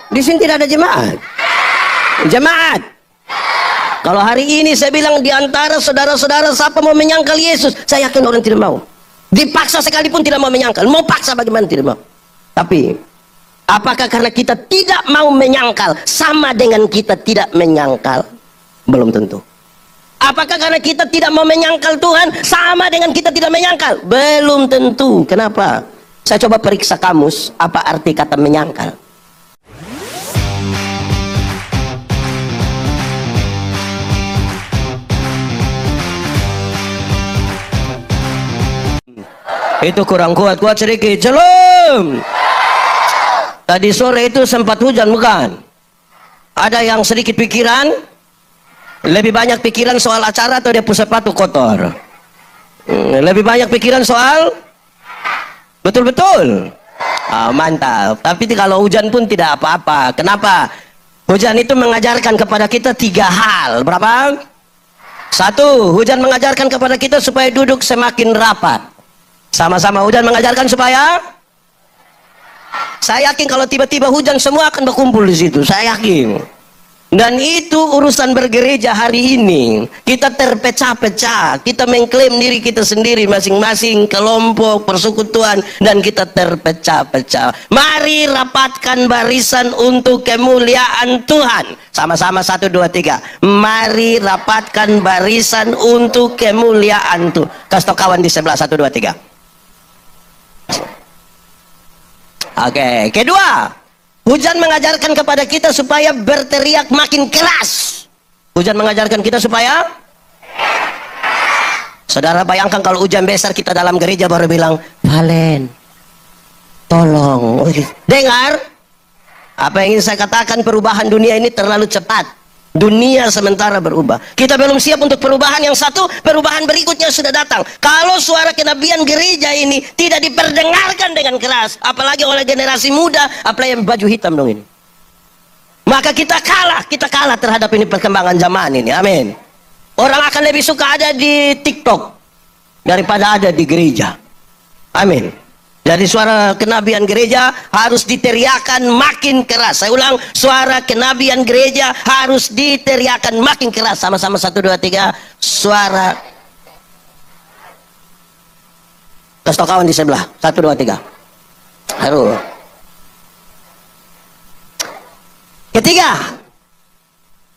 Di sini tidak ada jemaat. Jemaat. Kalau hari ini saya bilang di antara saudara-saudara siapa mau menyangkal Yesus, saya yakin orang tidak mau. Dipaksa sekalipun tidak mau menyangkal. Mau paksa bagaimana tidak mau. Tapi apakah karena kita tidak mau menyangkal sama dengan kita tidak menyangkal? Belum tentu. Apakah karena kita tidak mau menyangkal Tuhan sama dengan kita tidak menyangkal? Belum tentu. Kenapa? Saya coba periksa kamus apa arti kata menyangkal. Itu kurang kuat sedikit. Shalom. Tadi sore itu sempat hujan bukan? Ada yang sedikit pikiran? Lebih banyak pikiran soal acara atau dia sepatu kotor? Lebih banyak pikiran soal? Betul-betul. Mantap. Tapi kalau hujan pun tidak apa-apa. Kenapa? Hujan itu mengajarkan kepada kita 3 hal. Berapa? 1. Hujan mengajarkan kepada kita supaya duduk semakin rapat. Sama-sama hujan mengajarkan supaya, saya yakin kalau tiba-tiba hujan semua akan berkumpul di situ, saya yakin. Dan itu urusan bergereja hari ini. Kita terpecah-pecah, kita mengklaim diri kita sendiri masing-masing kelompok persekutuan dan kita terpecah-pecah. Mari rapatkan barisan untuk kemuliaan Tuhan. Sama-sama 1, 2, 3. Mari rapatkan barisan untuk kemuliaan Tuhan. Kasih tau kawan di sebelah 1, 2, 3. Oke, kedua, hujan mengajarkan kepada kita supaya berteriak makin keras. Hujan mengajarkan kita supaya, saudara bayangkan kalau hujan besar kita dalam gereja baru bilang, Valen, tolong. Dengar, apa yang ingin saya katakan, perubahan dunia ini terlalu cepat. Dunia sementara berubah. Kita belum siap untuk perubahan yang satu, perubahan berikutnya sudah datang. Kalau suara kenabian gereja ini tidak diperdengarkan dengan keras, apalagi oleh generasi muda, apalagi yang baju hitam dong ini, maka kita kalah terhadap ini perkembangan zaman ini. Amin. Orang akan lebih suka ada di TikTok daripada ada di gereja. Amin. Jadi suara kenabian gereja harus diteriakan makin keras. Saya ulang, suara kenabian gereja harus diteriakan makin keras. Sama-sama 1, 2, 3. Suara. Kasih tau kawan di sebelah. 1, 2, 3. Harus. Ketiga,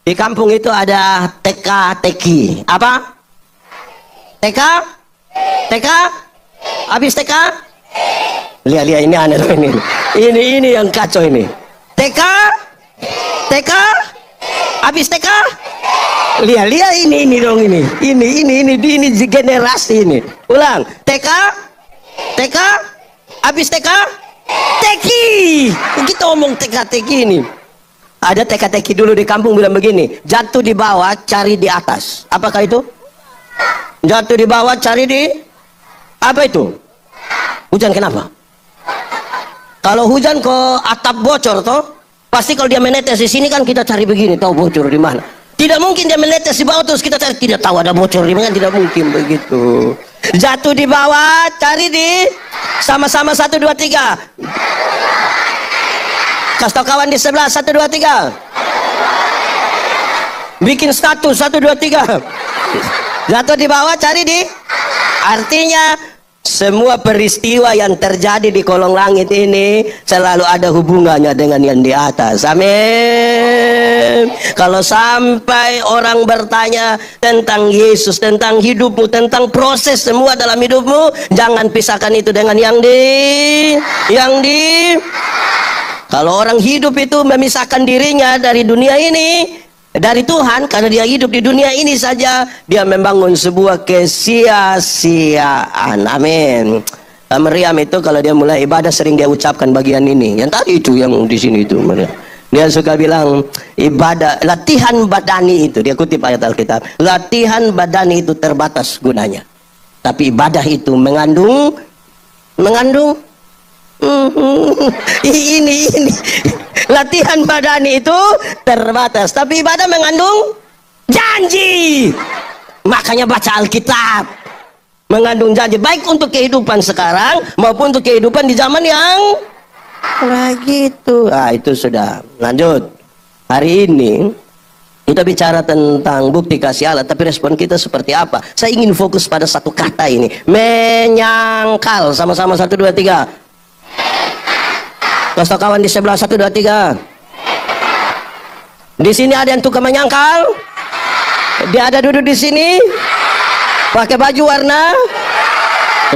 di kampung itu ada TK-TK. Apa? TK? TK? Habis TK? Lihat ini aneh ini. Ini yang kacau ini. TK, habis TK. Lihat ini dong ini. Ini generasi ini. Ulang. TK, habis TK. TK. Kita ngomong TK ini. Ada TK dulu di kampung bilang begini. Jatuh di bawah, cari di atas. Apakah itu? Jatuh di bawah, cari di apa itu? Hujan kenapa? Kalau hujan ke atap bocor toh, pasti kalau dia menetes di sini kan kita cari begini, tahu bocor di mana. Tidak mungkin dia menetes di bawah terus kita cari tidak tahu ada bocor di mana, tidak mungkin begitu. Jatuh di bawah, cari di sama-sama 1, 2, 3. Kasih tau kawan di sebelah 1, 2, 3. Bikin status 1, 2, 3. Jatuh di bawah, cari di. Artinya semua peristiwa yang terjadi di kolong langit ini selalu ada hubungannya dengan yang di atas. Amin. Kalau sampai orang bertanya tentang Yesus, tentang hidupmu, tentang proses semua dalam hidupmu, jangan pisahkan itu dengan yang di. Kalau orang hidup itu memisahkan dirinya dari dunia ini, dari Tuhan, karena dia hidup di dunia ini saja, dia membangun sebuah kesia-siaan. Amin. Meriam itu kalau dia mulai ibadah sering dia ucapkan bagian ini. Yang tadi itu yang di sini itu. Dia suka bilang ibadah, latihan badani itu. Dia kutip ayat Alkitab. Latihan badani itu terbatas gunanya. Tapi ibadah itu mengandung ini latihan badani itu terbatas, tapi ibadah mengandung janji. Makanya baca Alkitab, mengandung janji baik untuk kehidupan sekarang maupun untuk kehidupan di zaman yang Nah gitu. Ah itu sudah. Lanjut. Hari ini kita bicara tentang bukti kasih Allah, tapi respon kita seperti apa? Saya ingin fokus pada satu kata ini. Menyangkal. Sama-sama 1, 2, 3. Kasih kawan di sebelah 1, 2, 3. Di sini ada yang tukang menyangkal. Dia ada duduk di sini. Pakai baju warna.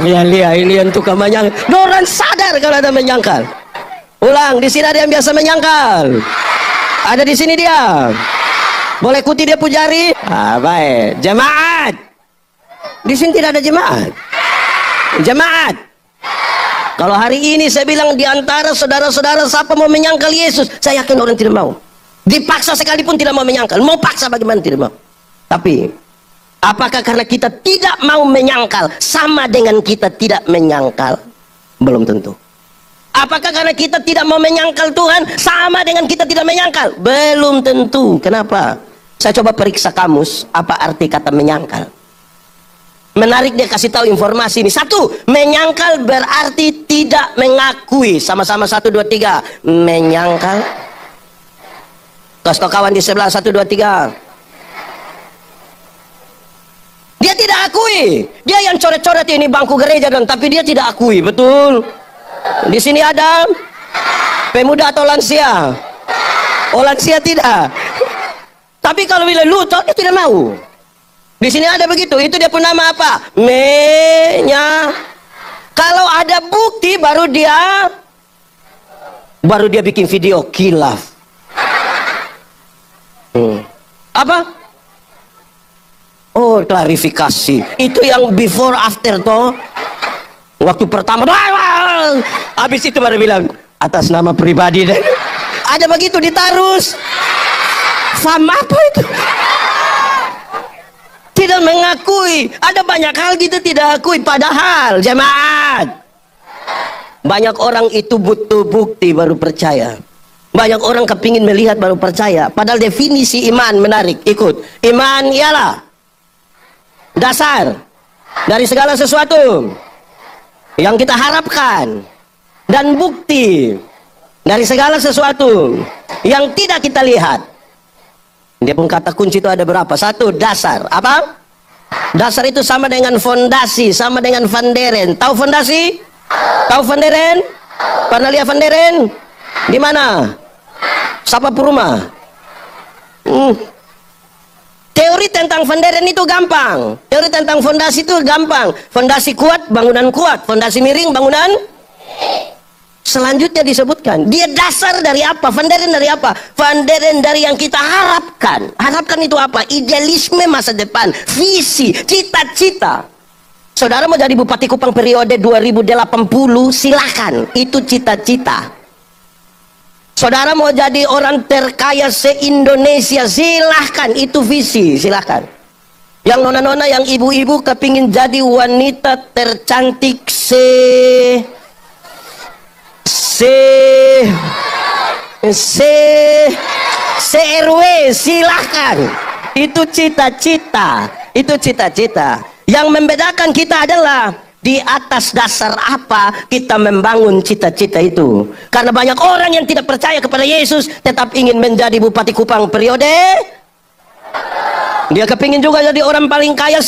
Lihat ini yang tukang menyangkal. Orang sadar kalau ada menyangkal. Ulang, di sini ada yang biasa menyangkal. Ada di sini dia. Boleh ikuti dia pujari? Ah, baik. Jemaat. Di sini tidak ada jemaat. Jemaat. Kalau hari ini saya bilang di antara saudara-saudara siapa mau menyangkal Yesus, saya yakin orang tidak mau. Dipaksa sekalipun tidak mau menyangkal. Mau paksa bagaimana tidak mau. Tapi apakah karena kita tidak mau menyangkal sama dengan kita tidak menyangkal? Belum tentu. Apakah karena kita tidak mau menyangkal Tuhan sama dengan kita tidak menyangkal? Belum tentu. Kenapa? Saya coba periksa kamus apa arti kata menyangkal. Menarik, dia kasih tahu informasi ini. 1, menyangkal berarti tidak mengakui. Sama-sama 1, 2, 3. Menyangkal. Kasih kawan di sebelah 1, 2, 3. Dia tidak akui. Dia yang coret-coret ini bangku gereja dan tapi dia tidak akui, betul? Di sini ada pemuda atau lansia? Oh, lansia tidak. Tapi kalau bila lutut dia tidak mau. Di sini ada begitu. Itu dia pun nama apa? Kalau ada bukti baru dia bikin video kilaf. Apa? Oh, klarifikasi. Itu yang before after toh. Waktu pertama, habis itu baru bilang atas nama pribadi deh. Ada begitu ditarus. Faham apa itu? Tidak mengakui. Ada banyak hal gitu tidak akui. Padahal jemaat, banyak orang itu butuh bukti baru percaya. Banyak orang kepingin melihat baru percaya. Padahal definisi iman menarik. Ikut. Iman ialah dasar dari segala sesuatu yang kita harapkan dan bukti dari segala sesuatu yang tidak kita lihat. Dia pun kata kunci itu ada berapa? 1, dasar. Apa? Dasar itu sama dengan fondasi, sama dengan vanderen. Tahu fondasi? Tahu vanderen? Pernah lihat vanderen? Di mana? Siapa perumah? Teori tentang vanderen itu gampang. Teori tentang fondasi itu gampang. Fondasi kuat, bangunan kuat. Fondasi miring, bangunan. Selanjutnya disebutkan, dia dasar dari apa? Vanderen dari apa? Vanderen dari yang kita harapkan. Harapkan itu apa? Idealisme masa depan, visi, cita-cita. Saudara mau jadi Bupati Kupang periode 2080, silakan. Itu cita-cita. Saudara mau jadi orang terkaya se-Indonesia, silahkan. Itu visi, silahkan. Yang nona-nona, yang ibu-ibu kepingin jadi wanita tercantik CRW, silahkan. Itu cita-cita. Itu cita-cita. Yang membedakan kita adalah di atas dasar apa kita membangun cita-cita itu. Karena banyak orang yang tidak percaya kepada Yesus tetap ingin menjadi Bupati Kupang periode. Dia kepingin juga jadi orang paling kaya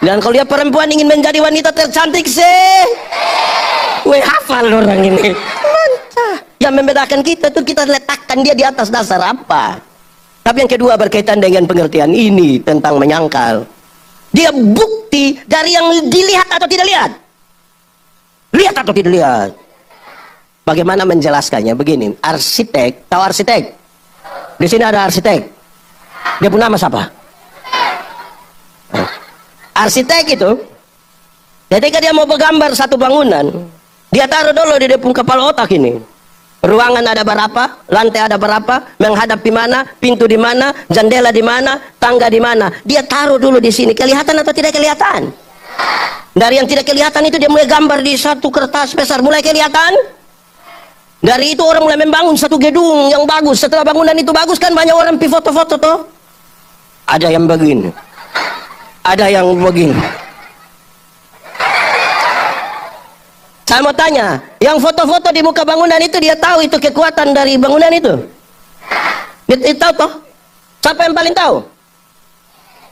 dan kalau dia perempuan ingin menjadi wanita tercantik hafal orang ini. Mantap. Yang membedakan kita itu kita letakkan dia di atas dasar apa. Tapi yang kedua berkaitan dengan pengertian ini tentang menyangkal. Dia bukti dari yang dilihat atau tidak lihat. Lihat atau tidak lihat. Bagaimana menjelaskannya? Begini, arsitek, tahu arsitek? Di sini ada arsitek. Dia punya nama siapa? Arsitek itu, ketika dia mau bergambar satu bangunan, dia taruh dulu di depan kepala otak ini. Ruangan ada berapa, lantai ada berapa, menghadap di mana, pintu di mana, jendela di mana, tangga di mana. Dia taruh dulu di sini. Kelihatan atau tidak kelihatan? Dari yang tidak kelihatan itu dia mulai gambar di satu kertas besar. Mulai kelihatan? Dari itu orang mulai membangun satu gedung yang bagus. Setelah bangunan itu bagus kan banyak orang pi foto-foto toh. Ada yang begini. Ada yang begini. Saya mau tanya, yang foto-foto di muka bangunan itu dia tahu itu kekuatan dari bangunan itu? Dia tahu toh? Siapa yang paling tahu?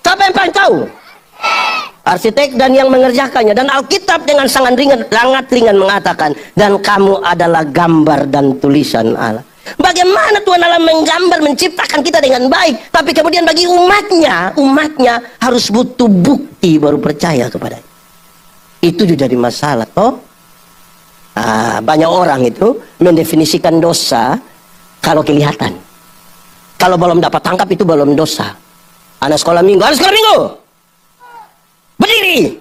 Siapa yang paling tahu? Arsitek dan yang mengerjakannya. Dan Alkitab dengan sangat ringan mengatakan, dan kamu adalah gambar dan tulisan Allah. Bagaimana Tuhan Allah menggambar, menciptakan kita dengan baik, tapi kemudian bagi umatnya harus butuh bukti baru percaya kepada itu. Juga jadi masalah toh. Banyak orang itu mendefinisikan dosa kalau kelihatan. Kalau belum dapat tangkap itu belum dosa. Anak sekolah minggu, berdiri.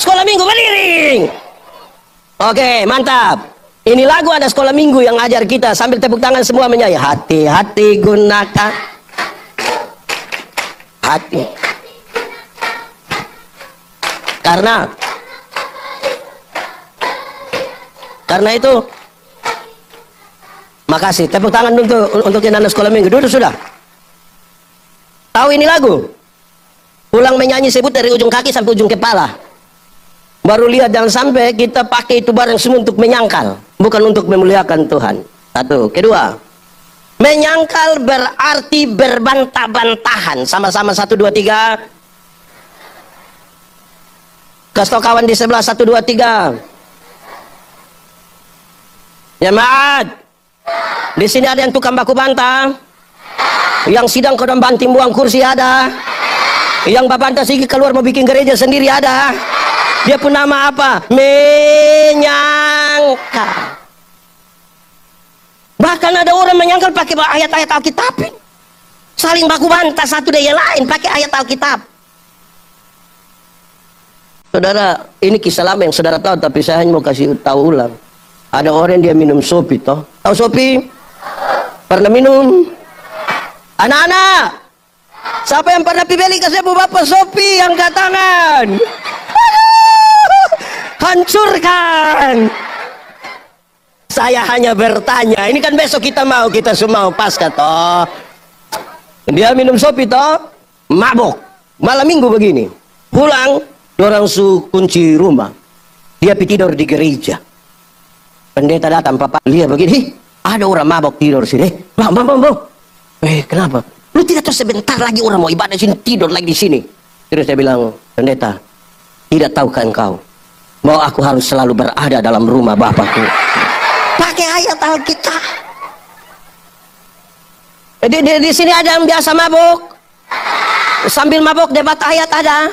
Sekolah minggu berdiri. Oke, mantap. Ini lagu ada sekolah minggu yang ajar kita sambil tepuk tangan semua menyanyi. Hati-hati gunakan hati. Karena itu, makasih. Tepuk tangan untuk anak sekolah minggu. Duduk sudah. Tahu ini lagu? Pulang menyanyi sebut dari ujung kaki sampai ujung kepala. Baru lihat, jangan sampai kita pakai itu barang semua untuk menyangkal, bukan untuk memuliakan Tuhan. Satu. Kedua, menyangkal berarti berbantah-bantahan. Sama-sama 1, 2, 3. Kasih tau kawan di sebelah 1, 2, 3. Jemaat, di sini ada yang tukang baku bantah, yang sidang kodam banting buang kursi ada, yang babanta sigi keluar mau bikin gereja sendiri ada. Dia pun nama apa? Menyangkal. Bahkan ada orang menyangkal pakai ayat-ayat Alkitab. Saling baku bantah satu dengan lain pakai ayat Alkitab. Saudara, ini kisah lama yang saudara tahu, tapi saya hanya mau kasih tahu ulang. Ada orang dia minum sopi toh. Tahu sopi? Pernah minum? Anak-anak, siapa yang pernah beli kasih bapak sopi? Angkat tangan. Hancurkan. Saya hanya bertanya. Ini kan besok kita semua pasca toh. Dia minum sopi toh, mabok. Malam minggu begini. Pulang, orang kunci rumah. Dia tidur di gereja. Pendeta datang, papa lihat begini. Ada orang mabok tidur sini. Bang. Kenapa? Lu tidak tahu sebentar lagi orang mau ibadah sini tidur lagi di sini. Terus saya bilang, pendeta, tidak tahukah engkau bahwa aku harus selalu berada dalam rumah Bapakku? Pakai ayat Alkitab. Di sini ada yang biasa mabuk. Sambil mabuk debat ayat ada.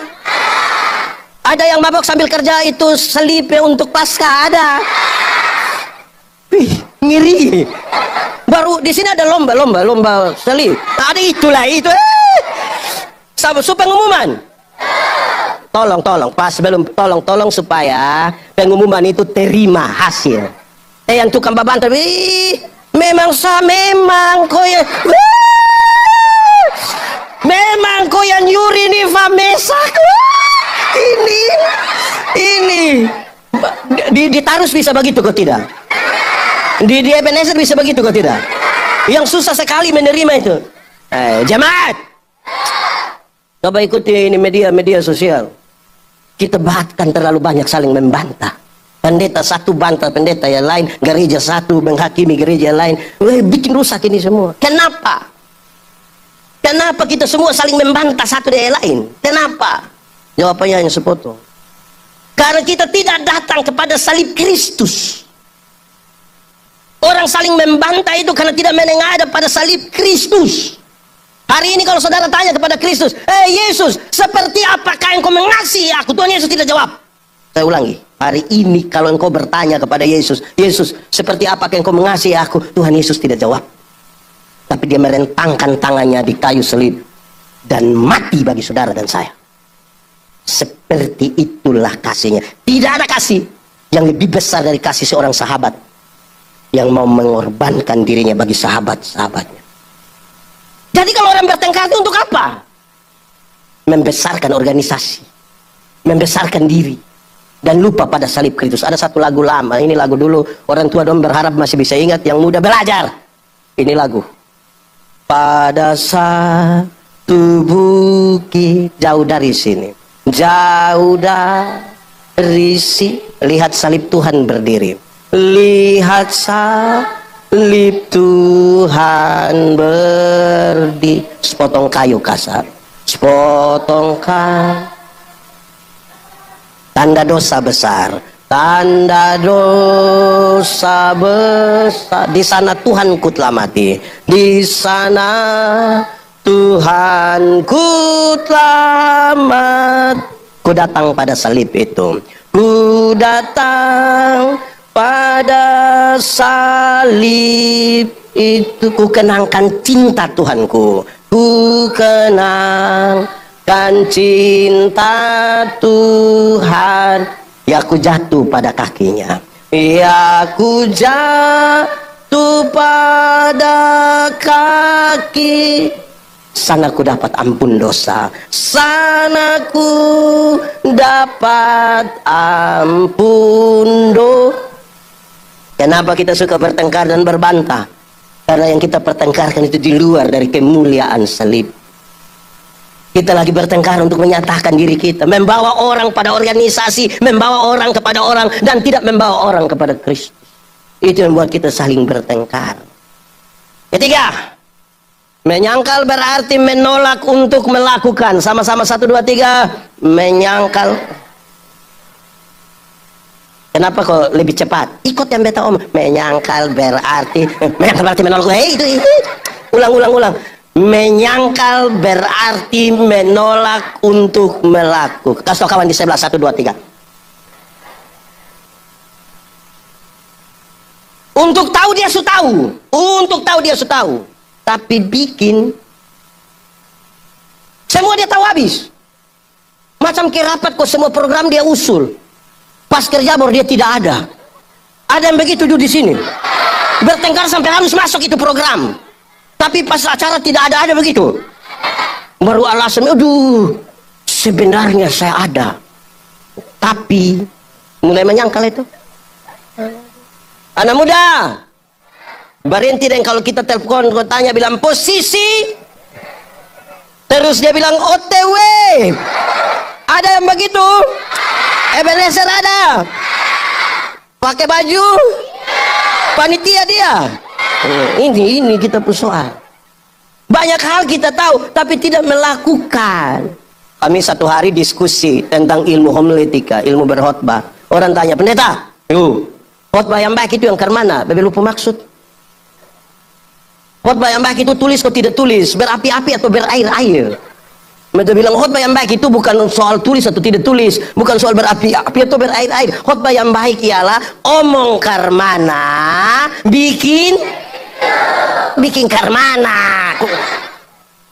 Ada yang mabuk sambil kerja itu selipnya untuk pasca ada. Wih, ngiri. Baru di sini ada lomba selip. Ada itulah itu. Pengumuman. Tolong pas sebelum tolong supaya pengumuman itu terima hasil. Yang tukang babantah, memang kau ya, memang kau yang nyuri nih Vamesak. Ini di Tarus bisa begitu kok tidak? Di Ebenezer bisa begitu kok tidak? Yang susah sekali menerima itu. Jemaat, coba ikuti ini media sosial. Kita bahkan terlalu banyak saling membantah. Pendeta satu bantah pendeta yang lain, gereja satu menghakimi gereja lain. Bikin rusak ini semua. Kenapa? Kenapa kita semua saling membantah satu dengan lain? Kenapa? Jawabannya hanya sepotong. Karena kita tidak datang kepada salib Kristus. Orang saling membantah itu karena tidak menengadah pada salib Kristus. Hari ini kalau saudara tanya kepada Kristus, Yesus, seperti apakah engkau mengasihi aku? Tuhan Yesus tidak jawab. Saya ulangi, hari ini kalau engkau bertanya kepada Yesus, Yesus, seperti apakah engkau mengasihi aku? Tuhan Yesus tidak jawab. Tapi dia merentangkan tangannya di kayu salib dan mati bagi saudara dan saya. Seperti itulah kasihnya. Tidak ada kasih yang lebih besar dari kasih seorang sahabat yang mau mengorbankan dirinya bagi sahabat-sahabatnya. Jadi kalau orang bertengkar itu untuk apa? Membesarkan organisasi, membesarkan diri, dan lupa pada salib Kristus. Ada satu lagu lama, ini lagu dulu, orang tua dong berharap masih bisa ingat, yang muda belajar. Ini lagu. Pada satu bukit, jauh dari sini, jauh dari berisi. Lihat salib Tuhan berdiri. Lihat salib Tuhan berdiri. Sepotong kayu kasar. Sepotong kayu. Tanda dosa besar. Tanda dosa besar. Di sana Tuhanku telah mati. Di sana Tuhanku telah mati. Ku datang pada salib itu. Ku datang pada salib itu. Ku kenangkan cinta Tuhanku. Ku kenangkan cinta Tuhan. Ya, ku jatuh pada kakinya. Ya, ku jatuh pada kaki. Sana ku dapat ampun dosa. Sana ku dapat ampun dosa. Kenapa kita suka bertengkar dan berbantah? Karena yang kita pertengkarkan itu di luar dari kemuliaan salib. Kita lagi bertengkar untuk menyatakan diri kita, membawa orang pada organisasi, membawa orang kepada orang, dan tidak membawa orang kepada Kristus. Itu yang membuat kita saling bertengkar. Ketiga, menyangkal berarti menolak untuk melakukan. Sama-sama 1, 2, 3. Menyangkal. Kenapa kok lebih cepat? Ikut yang beta om. Menyangkal berarti menolak. Itu. Ulang. Menyangkal berarti menolak untuk melakukan. Kasih kawan di sebelah 1, 2, 3. Untuk tahu dia sudah tahu. Untuk tahu dia sudah tahu. Tapi bikin semua dia tahu habis. Macam ke rapat kok semua program dia usul. Pas kerja baru dia tidak ada. Ada yang begitu dulu di sini. Bertengkar sampai harus masuk itu program. Tapi pas acara tidak ada begitu. Baru alasan, aduh, sebenarnya saya ada. Tapi mulai menyangkal itu. Anak muda, berhenti dan kalau kita telepon, kau tanya bilang posisi. Terus dia bilang OTW. Ada yang begitu? Ebenezer ada. Pakai baju panitia dia. Ini kita persoal. Banyak hal kita tahu tapi tidak melakukan. Kami satu hari diskusi tentang ilmu homiletika, ilmu berkhotbah. Orang tanya, pendeta, khotbah yang baik itu yang ke mana? Bebe lupa maksud. Khotbah yang baik itu tulis atau tidak tulis, berapi-api atau berair-air. Mereka bilang khotbah yang baik itu bukan soal tulis atau tidak tulis, bukan soal berapi-api atau berair-air. Khotbah yang baik ialah omong karmana, bikin karmana.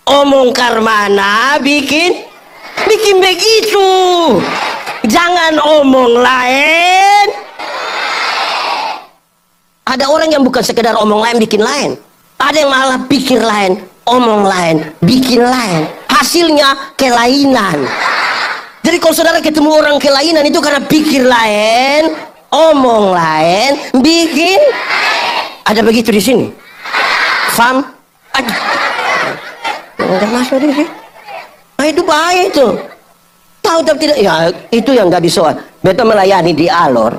Omong karmana, bikin begitu. Jangan omong lain. Ada orang yang bukan sekedar omong lain, bikin lain. Ada yang malah pikir lain, omong lain, bikin lain. Hasilnya kelainan. Jadi kalau saudara ketemu orang kelainan itu karena pikir lain, omong lain, bikin. Ada begitu di sini. Faham? Enggak masuk di sini. Nah, itu bahaya itu. Tahu tapi tidak. Ya itu yang nggak bisa. Beto melayani di Alor.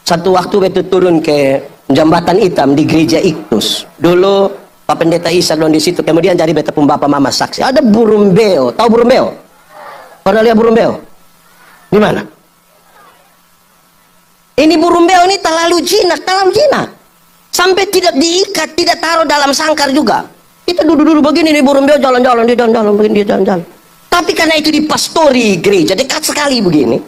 Satu waktu beto turun ke Jambatan Hitam di gereja Iktus. Dulu Pak Pendeta Isa don di situ. Kemudian jadi beta pun bapak mama saksi. Ada burung beo. Tahu burung beo? Pernah lihat burung beo? Di mana? Ini burung beo ini terlalu jinak. Sampai tidak diikat, tidak taruh dalam sangkar juga. Itu duduk-duduk begini nih burung beo jalan-jalan, dia jalan-jalan begini, dia jalan-jalan. Tapi karena itu dipastori gereja dekat sekali begini.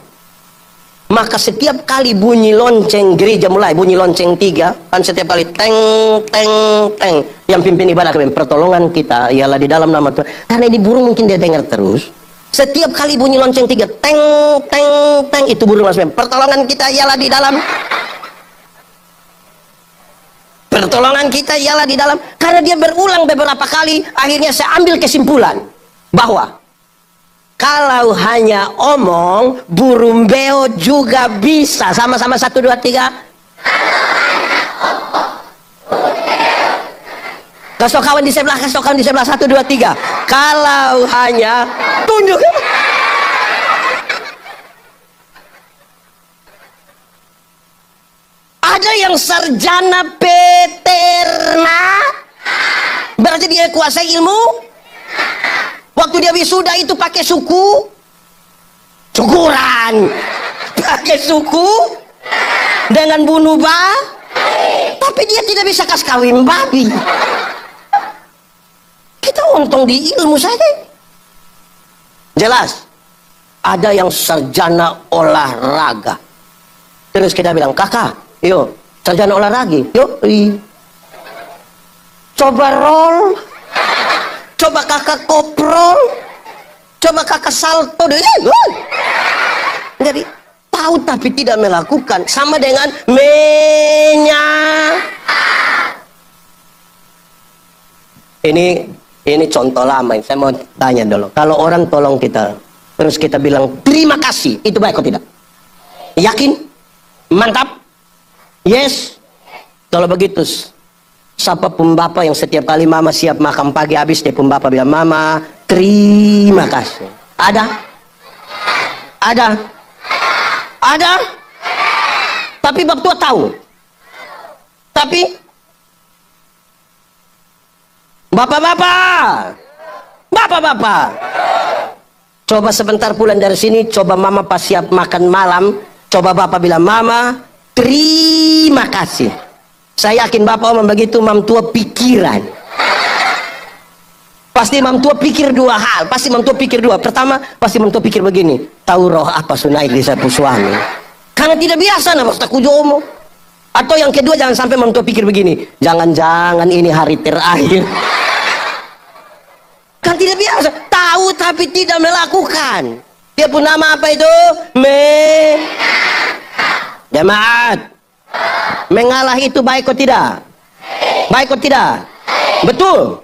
Maka setiap kali bunyi lonceng gereja mulai bunyi lonceng 3 kan setiap kali teng teng teng yang pimpin ibadah pertolongan kita ialah di dalam nama Tuhan. Karena ini burung mungkin dia dengar terus. Setiap kali bunyi lonceng 3 teng teng teng itu burung langsung pertolongan kita ialah di dalam. Pertolongan kita ialah di dalam. Karena dia berulang beberapa kali, akhirnya saya ambil kesimpulan bahwa kalau hanya omong, burung beo juga bisa. Sama-sama 1, 2, 3. Kasih kawan di sebelah 1, 2, 3. Kalau hanya tunjuk. sarjana peternak, berarti dia kuasai ilmu. Waktu dia wisuda itu pakai syukuran, pakai suku dengan bunuh tapi dia tidak bisa kas kawin babi. Kita untung di ilmu saja. Jelas. Ada yang sarjana olahraga. Terus kita bilang, kakak, yuk, sarjana olahraga, yuk, coba roll, coba kakak koprol, coba kakak salto, jadi tahu tapi tidak melakukan, sama dengan ini contoh lama. Saya mau tanya dulu, kalau orang tolong kita terus kita bilang terima kasih, itu baik atau tidak? Yakin? Mantap? Yes? Kalau begitu, siapa pun bapak yang setiap kali mama siap makan pagi habis, dia pun bapak bilang, mama terima kasih. Ada? Ada? Ada? Tapi bab tua tahu. Tapi bapak-bapak, coba sebentar pulang dari sini, coba mama pas siap makan malam, coba bapak bilang, mama terima kasih. Saya yakin bapak omong begitu, mam tua pikiran. Pasti mam tua pikir dua hal, pasti mam tua pikir dua. Pertama, pasti mam tua pikir begini, tahu roh apa sunaik di sapu suami. Karena tidak biasa nama tak kujomo. Atau yang kedua, jangan sampai mam tua pikir begini, jangan-jangan ini hari terakhir. Kan tidak biasa, tahu tapi tidak melakukan. Dia pun nama apa itu? Jemaat, mengalah itu baik atau tidak? Baik atau tidak? Betul.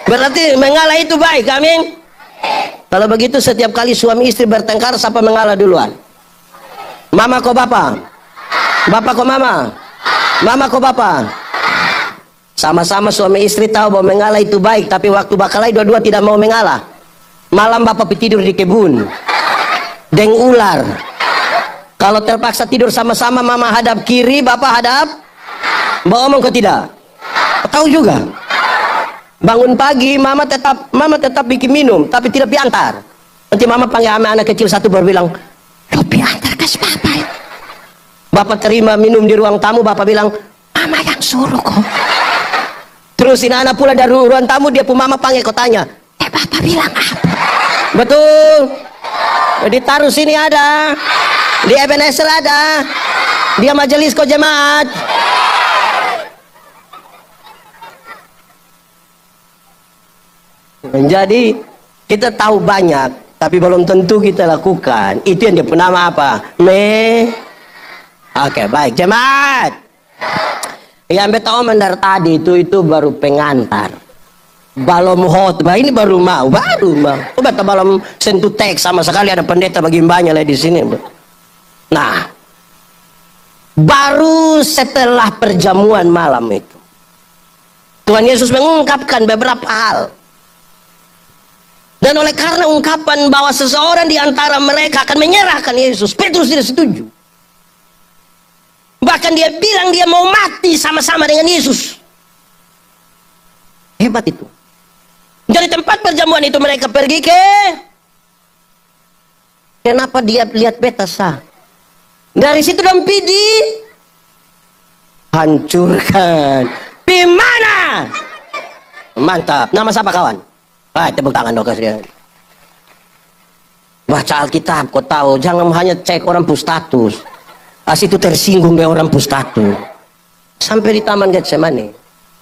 Berarti mengalah itu baik, amin. Kalau begitu setiap kali suami istri bertengkar, siapa mengalah duluan? Mama kok bapak? Bapak kok mama? Mama kok bapak? Sama-sama suami istri tahu bahwa mengalah itu baik, tapi waktu bakalai dua-dua tidak mau mengalah. Malam bapak tidur di kebun deng ular. Kalau terpaksa tidur sama-sama, mama hadap kiri, bapak hadap, mbak omong kok tidak? Tahu juga. Bangun pagi, mama tetap bikin minum, tapi tidak piantar. Nanti mama panggil anak kecil satu baru bilang, lo piantar kasih papa ya. Bapak terima minum di ruang tamu, bapak bilang, mama yang suruh kok. Terus ini anak pula dari ruang tamu, dia pun mama panggil, kau tanya, bapak bilang apa? Betul. Ditaruh sini ada, di Ebenezer ada, dia majelis kok jemaat. Jadi kita tahu banyak, tapi belum tentu kita lakukan. Itu yang dia pun nama apa? Oke, baik jemaat. Yang beta omong dari tadi itu baru pengantar. Belum khotbah, ini baru mau. Beta belum sentuh teks sama sekali, ada pendeta bagi mbaknya lah di sini. Nah, baru setelah perjamuan malam itu, Tuhan Yesus mengungkapkan beberapa hal. Dan oleh karena ungkapan bahwa seseorang di antara mereka akan menyerahkan Yesus, Petrus tidak setuju. Bahkan dia bilang dia mau mati sama-sama dengan Yesus. Hebat itu. Dari tempat perjamuan itu mereka pergi ke... Kenapa dia lihat beta sah? Dari situ Dampidi hancurkan. Di mana? Mantap. Nama siapa kawan? Tepuk tangan dong kasihan. Baca Alkitab, kau tahu. Jangan hanya cek orang pustatus. Itu tersinggung dengan orang pustatus. Sampai di Taman Getsemani.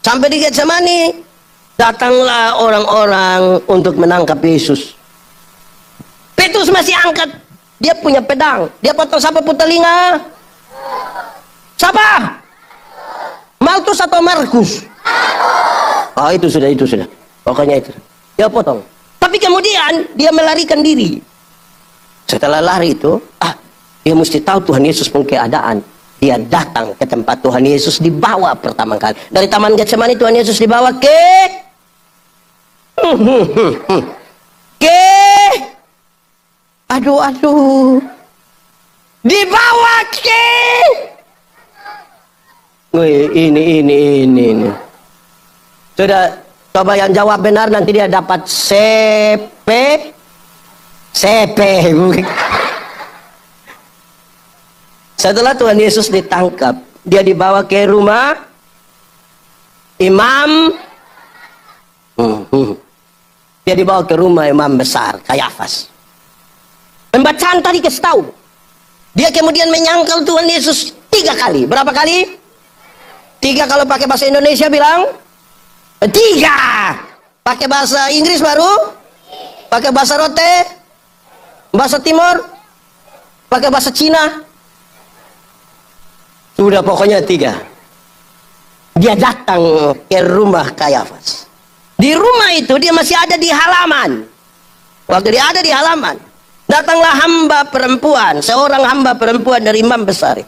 Sampai di Getsemani, datanglah orang-orang untuk menangkap Yesus. Petrus masih angkat, dia punya pedang. Dia potong siapa pun telinga? Siapa? Maltus atau Markus? Itu sudah. Pokoknya itu. Dia potong. Tapi kemudian dia melarikan diri. Setelah lari itu, dia mesti tahu Tuhan Yesus pun keadaan. Dia datang ke tempat Tuhan Yesus, dibawa pertama kali. Dari Taman Getsemani Tuhan Yesus dibawa ke aduh. Dibawa ke. Wih, ini. Sudah, coba yang jawab benar nanti dia dapat CP. Setelah Tuhan Yesus ditangkap, dia dibawa ke rumah imam. Dia dibawa ke rumah imam besar, Kayafas. Pembacaan tadi kasih tahu. Dia kemudian menyangkal Tuhan Yesus 3 kali. Berapa kali? 3 kalau pakai bahasa Indonesia bilang 3. Pakai bahasa Inggris baru? Pakai bahasa Rote? Bahasa Timur? Pakai bahasa Cina? Sudah pokoknya 3. Dia datang ke rumah Kayafas. Di rumah itu dia masih ada di halaman. Waktu dia ada di halaman, datanglah seorang hamba perempuan dari imam besar.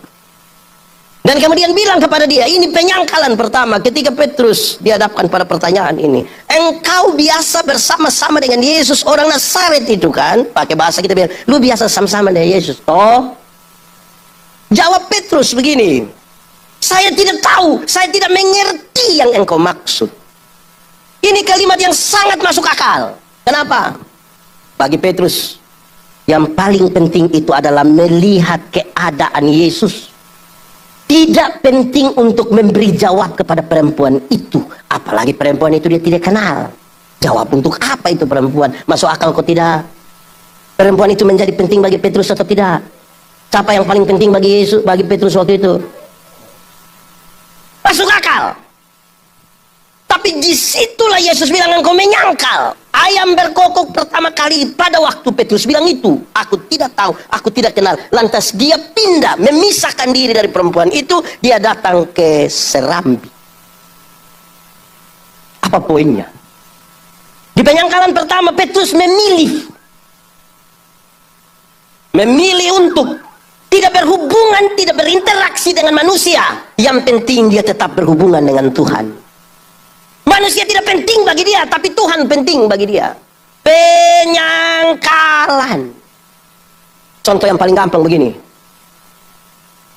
Dan kemudian bilang kepada dia, ini penyangkalan pertama ketika Petrus dihadapkan pada pertanyaan ini. Engkau biasa bersama-sama dengan Yesus orang Nazaret itu kan? Pakai bahasa kita bilang, lu biasa sama-sama dengan Yesus. Oh, jawab Petrus begini, saya tidak tahu, saya tidak mengerti yang engkau maksud. Ini kalimat yang sangat masuk akal. Kenapa? Bagi Petrus, yang paling penting itu adalah melihat keadaan Yesus. Tidak penting untuk memberi jawab kepada perempuan itu. Apalagi perempuan itu dia tidak kenal. Jawab untuk apa itu perempuan? Masuk akal kok tidak? Perempuan itu menjadi penting bagi Petrus atau tidak? Siapa yang paling penting bagi Yesus, bagi Petrus waktu itu? Masuk akal. Tapi disitulah Yesus bilang, engkau menyangkal. Ayam berkokok pertama kali pada waktu Petrus bilang itu, aku tidak tahu, aku tidak kenal. Lantas dia pindah, memisahkan diri dari perempuan itu. Dia datang ke Serambi. Apa poinnya? Di penyangkalan pertama Petrus memilih untuk tidak berhubungan, tidak berinteraksi dengan manusia. Yang penting dia tetap berhubungan dengan Tuhan. Manusia tidak penting bagi dia, tapi Tuhan penting bagi dia. Penyangkalan. Contoh yang paling gampang begini.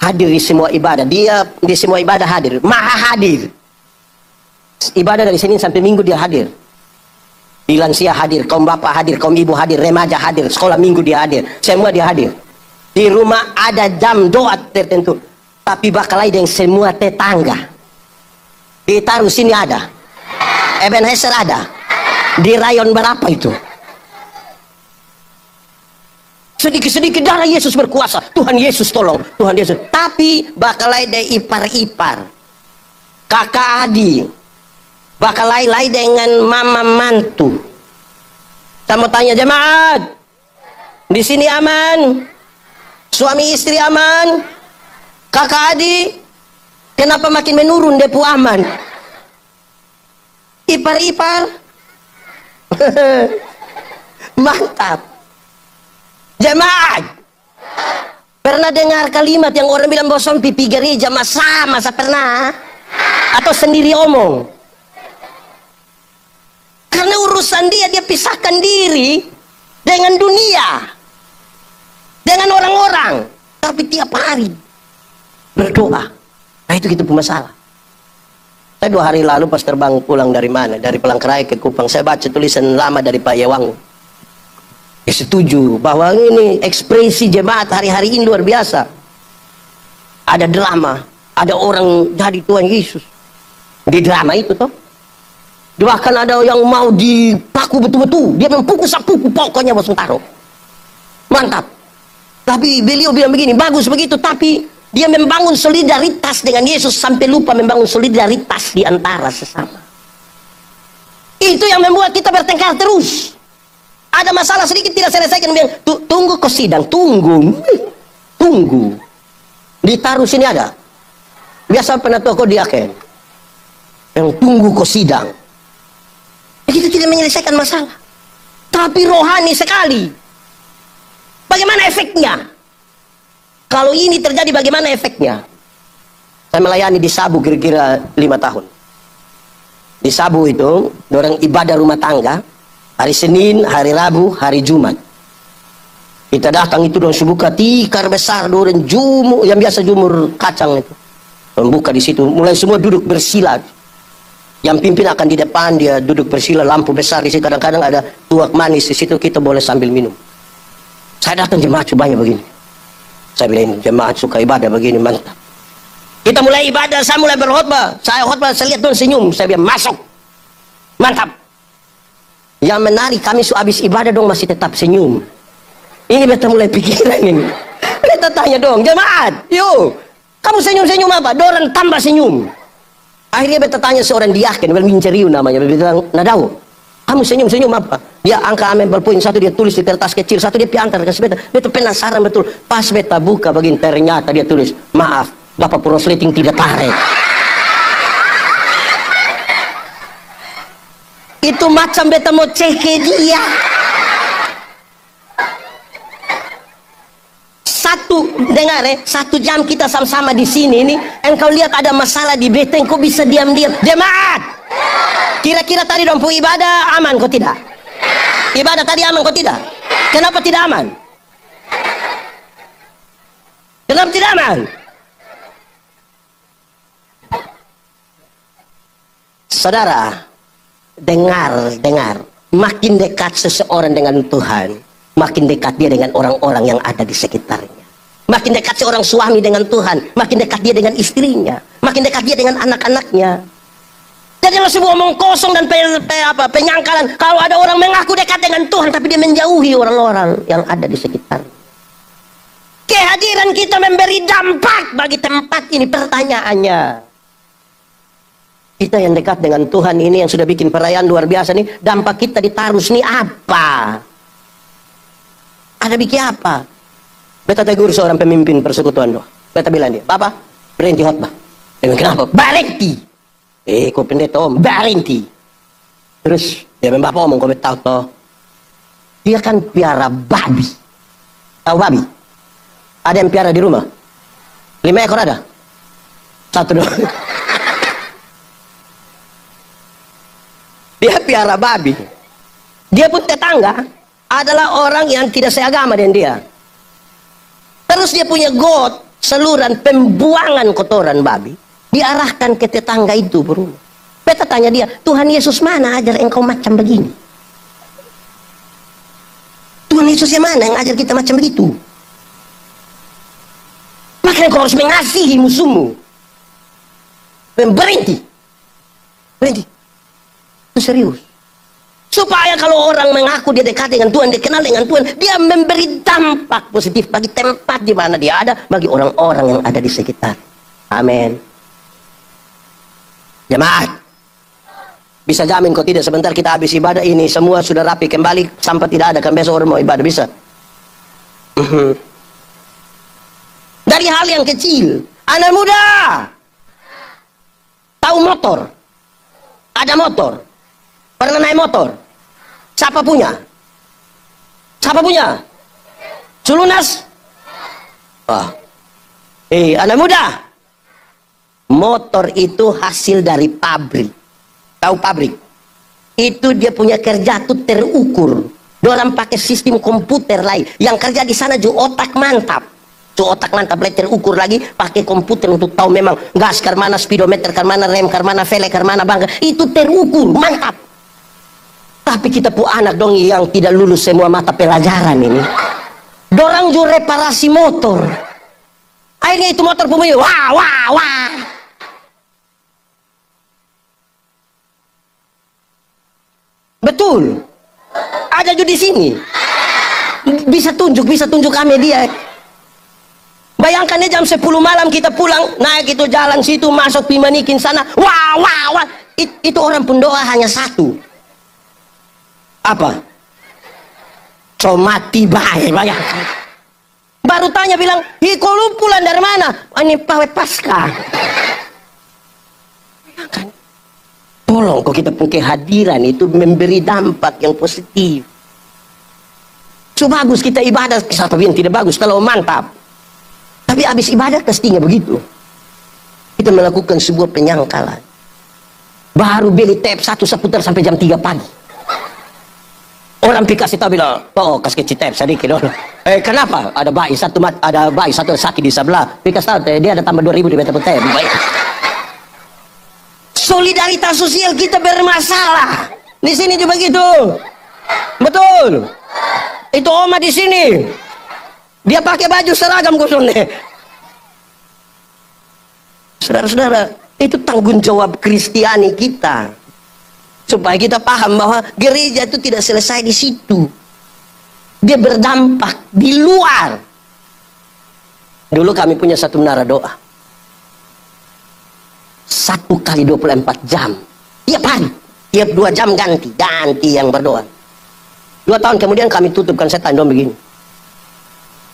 Hadir di semua ibadah. Dia di semua ibadah hadir. Maha hadir. Ibadah dari Senin sampai Minggu dia hadir. Di lansia hadir, kaum bapak hadir, kaum ibu hadir, remaja hadir, sekolah minggu dia hadir. Semua dia hadir. Di rumah ada jam doa tertentu. Tapi bakalai dengan semua tetangga. Ditaruh sini ada. Ebenezer ada. Di rayon berapa itu? Sedikit-sedikit darah Yesus berkuasa. Tuhan Yesus tolong. Tuhan Yesus. Tapi bakalai de ipar-ipar. Kakak adik. Bakalai dengan mama mantu. Saya mau tanya jemaat. Di sini aman? Suami istri aman? Kakak adik? Kenapa makin menurun depu aman? Ipar-ipar. Mantap. Jemaat, pernah dengar kalimat yang orang bilang bosan pipi gereja? Masa pernah? Atau sendiri omong? Karena urusan dia pisahkan diri dengan dunia, dengan orang-orang. Tapi tiap hari berdoa. Nah itu gitu masalah. Saya 2 hari lalu pas terbang pulang dari mana? Dari Palangkaraya ke Kupang. Saya baca tulisan lama dari Pak Yewangu. Ya setuju bahwa ini ekspresi jemaat hari-hari ini luar biasa. Ada drama. Ada orang jadi Tuhan Yesus. Di drama itu toh. Bahkan ada yang mau dipaku betul-betul. Dia mempuku sapuku pokoknya Bos Taro. Mantap. Tapi beliau bilang begini, bagus begitu, tapi dia membangun solidaritas dengan Yesus sampai lupa membangun solidaritas di antara sesama. Itu yang membuat kita bertengkar terus. Ada masalah sedikit tidak selesaikan, bilang tunggu kau sidang, tunggu. Ditaruh sini ada. Biasa pernah toko diaken. Yang tunggu kau sidang. Itu tidak menyelesaikan masalah. Tapi rohani sekali. Bagaimana efeknya? Kalau ini terjadi bagaimana efeknya? Saya melayani di Sabu kira-kira 5 tahun. Di Sabu itu, orang ibadah rumah tangga. Hari Senin, hari Rabu, hari Jumat. Kita datang itu dong buka tikar besar dong jumur yang biasa jumur kacang itu. Membuka di situ, mulai semua duduk bersila. Yang pimpin akan di depan, dia duduk bersila, lampu besar di situ. Kadang-kadang ada tuak manis di situ, kita boleh sambil minum. Saya datang jemaat banyak begini. Saya bilang jemaat suka ibadah begini mantap. Kita mulai ibadah, saya mulai berkhotbah. Saya khotbah, saya lihat tuh senyum. Saya bilang masuk, mantap. Yang menarik kami habis ibadah dong masih tetap senyum. Ini beta mulai pikiran ini. Beta tanya dong, jemaat, yuk, kamu senyum-senyum apa? Dorang tambah senyum. Akhirnya beta tanya seorang diaken, Minceriu namanya. Beta bilang, Nadau, kamu senyum-senyum apa? Dia angka amen berpoin satu, dia tulis di kertas kecil, satu dia piantar kasih beta. Beta penasaran betul. Pas beta buka begini, ternyata dia tulis, maaf, Bapak Prosleting tidak tarik. Itu macam beta mau cek dia. Dengar 1 jam kita sama-sama di sini ini, engkau lihat ada masalah di beta, engkau bisa diam-diam. Jemaat, kira-kira tadi dong ibadah aman kok tidak? Ibadah tadi aman kok tidak? Kenapa tidak aman? Kenapa tidak aman? Saudara, dengar. Makin dekat seseorang dengan Tuhan, makin dekat dia dengan orang-orang yang ada di sekitarnya. Makin dekat seorang suami dengan Tuhan, makin dekat dia dengan istrinya, makin dekat dia dengan anak-anaknya. Jadi lo semua omong kosong dan penyangkalan. Kalau ada orang mengaku dekat dengan Tuhan, tapi dia menjauhi orang-orang yang ada di sekitar. Kehadiran kita memberi dampak bagi tempat ini. Pertanyaannya, kita yang dekat dengan Tuhan ini, yang sudah bikin perayaan luar biasa nih, dampak kita di Tarus nih apa? Ada bikin apa? Beta tegur seorang pemimpin persekutuan doa. Beta bilang dia, Bapak, berhenti khotbah. Dia bilang, kenapa? Berhenti. Kau pendeta om, berhenti. Terus, dia bilang, Bapak omong, kau tahu toh. Dia kan piara babi. Tahu babi? Ada yang piara di rumah? 5 ekor ada? 1 doang. Dia piara babi. Dia pun tetangga adalah orang yang tidak seagama dengan dia. Terus dia punya got, saluran pembuangan kotoran babi, diarahkan ke tetangga itu berumah. Beta tanya dia, Tuhan Yesus mana ajar engkau macam begini? Tuhan Yesus yang mana yang ajar kita macam begitu? Maka engkau harus mengasihi musuhmu. Berhenti. Itu serius. Supaya kalau orang mengaku dia dekat dengan Tuhan, dia kenal dengan Tuhan, dia memberi dampak positif bagi tempat di mana dia ada, bagi orang-orang yang ada di sekitar. Amin. Jemaat, bisa jamin kok tidak sebentar kita habis ibadah ini semua sudah rapi kembali, sampah tidak ada kan besok orang mau ibadah bisa. Dari hal yang kecil, anak muda tahu motor, ada motor. Pernah naik motor? Siapa punya? Siapa punya? Sulunas? Anak muda. Motor itu hasil dari pabrik. Tahu pabrik? Itu dia punya kerja tuh terukur. Dorang pakai sistem komputer lain. Yang kerja di sana juga otak mantap. Otak mantap lagi terukur lagi pakai komputer untuk tahu memang gas karmana, speedometer karmana, rem karmana, velg karmana, bangga. Itu terukur, mantap. Tapi kita pu anak dong yang tidak lulus semua mata pelajaran ini. Dorang juga reparasi motor. Akhirnya itu motor punya wah. Betul. Ada juga di sini. Bisa tunjuk kami dia. Bayangkan jam 10 malam kita pulang, naik itu jalan situ, masuk Pimanikin sana. Wah. Itu orang pendoa hanya satu. Apa? Mati bayangkan. Baru tanya bilang, kau lu pulang dari mana? Ini pawai pasca. Bayangkan. Tolong kok kita punya kehadiran itu memberi dampak yang positif. So bagus kita ibadah, tapi yang tidak bagus kalau mantap. Tapi habis ibadah pastinya begitu. Kita melakukan sebuah penyangkalan. Baru beli tape 1 seputar sampai jam 3 pagi. Orang kasih tahu bilang, oh kasih citep sedikit. Kenapa? Ada bayi satu sakit di sebelah. Pikas tahu dia ada tambah 2.000 di beta putih. Solidaritas sosial kita bermasalah. Di sini juga begitu. Betul. Itu oma di sini. Dia pakai baju seragam kosongnya. Saudara-saudara, itu tanggung jawab Kristiani kita. Supaya kita paham bahwa gereja itu tidak selesai di situ. Dia berdampak di luar. Dulu kami punya satu menara doa. 1 kali 24 jam. Tiap hari. Tiap 2 jam ganti yang berdoa. 2 tahun kemudian kami tutupkan setan dong begini.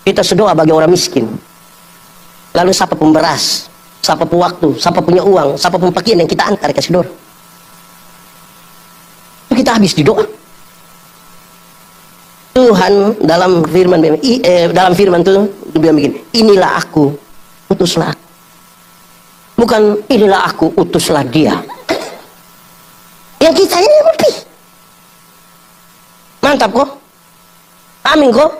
Kita berdoa bagi orang miskin. Lalu siapa pun beras, siapa pun waktu, siapa punya uang, siapa pun pakaian yang kita antar kasih doa. Kita habis di doa. Tuhan dalam firman itu bilang begini, inilah aku, utuslah aku. Bukan inilah aku, utuslah dia. Yang kita ini lebih mantap kok. Amin kok.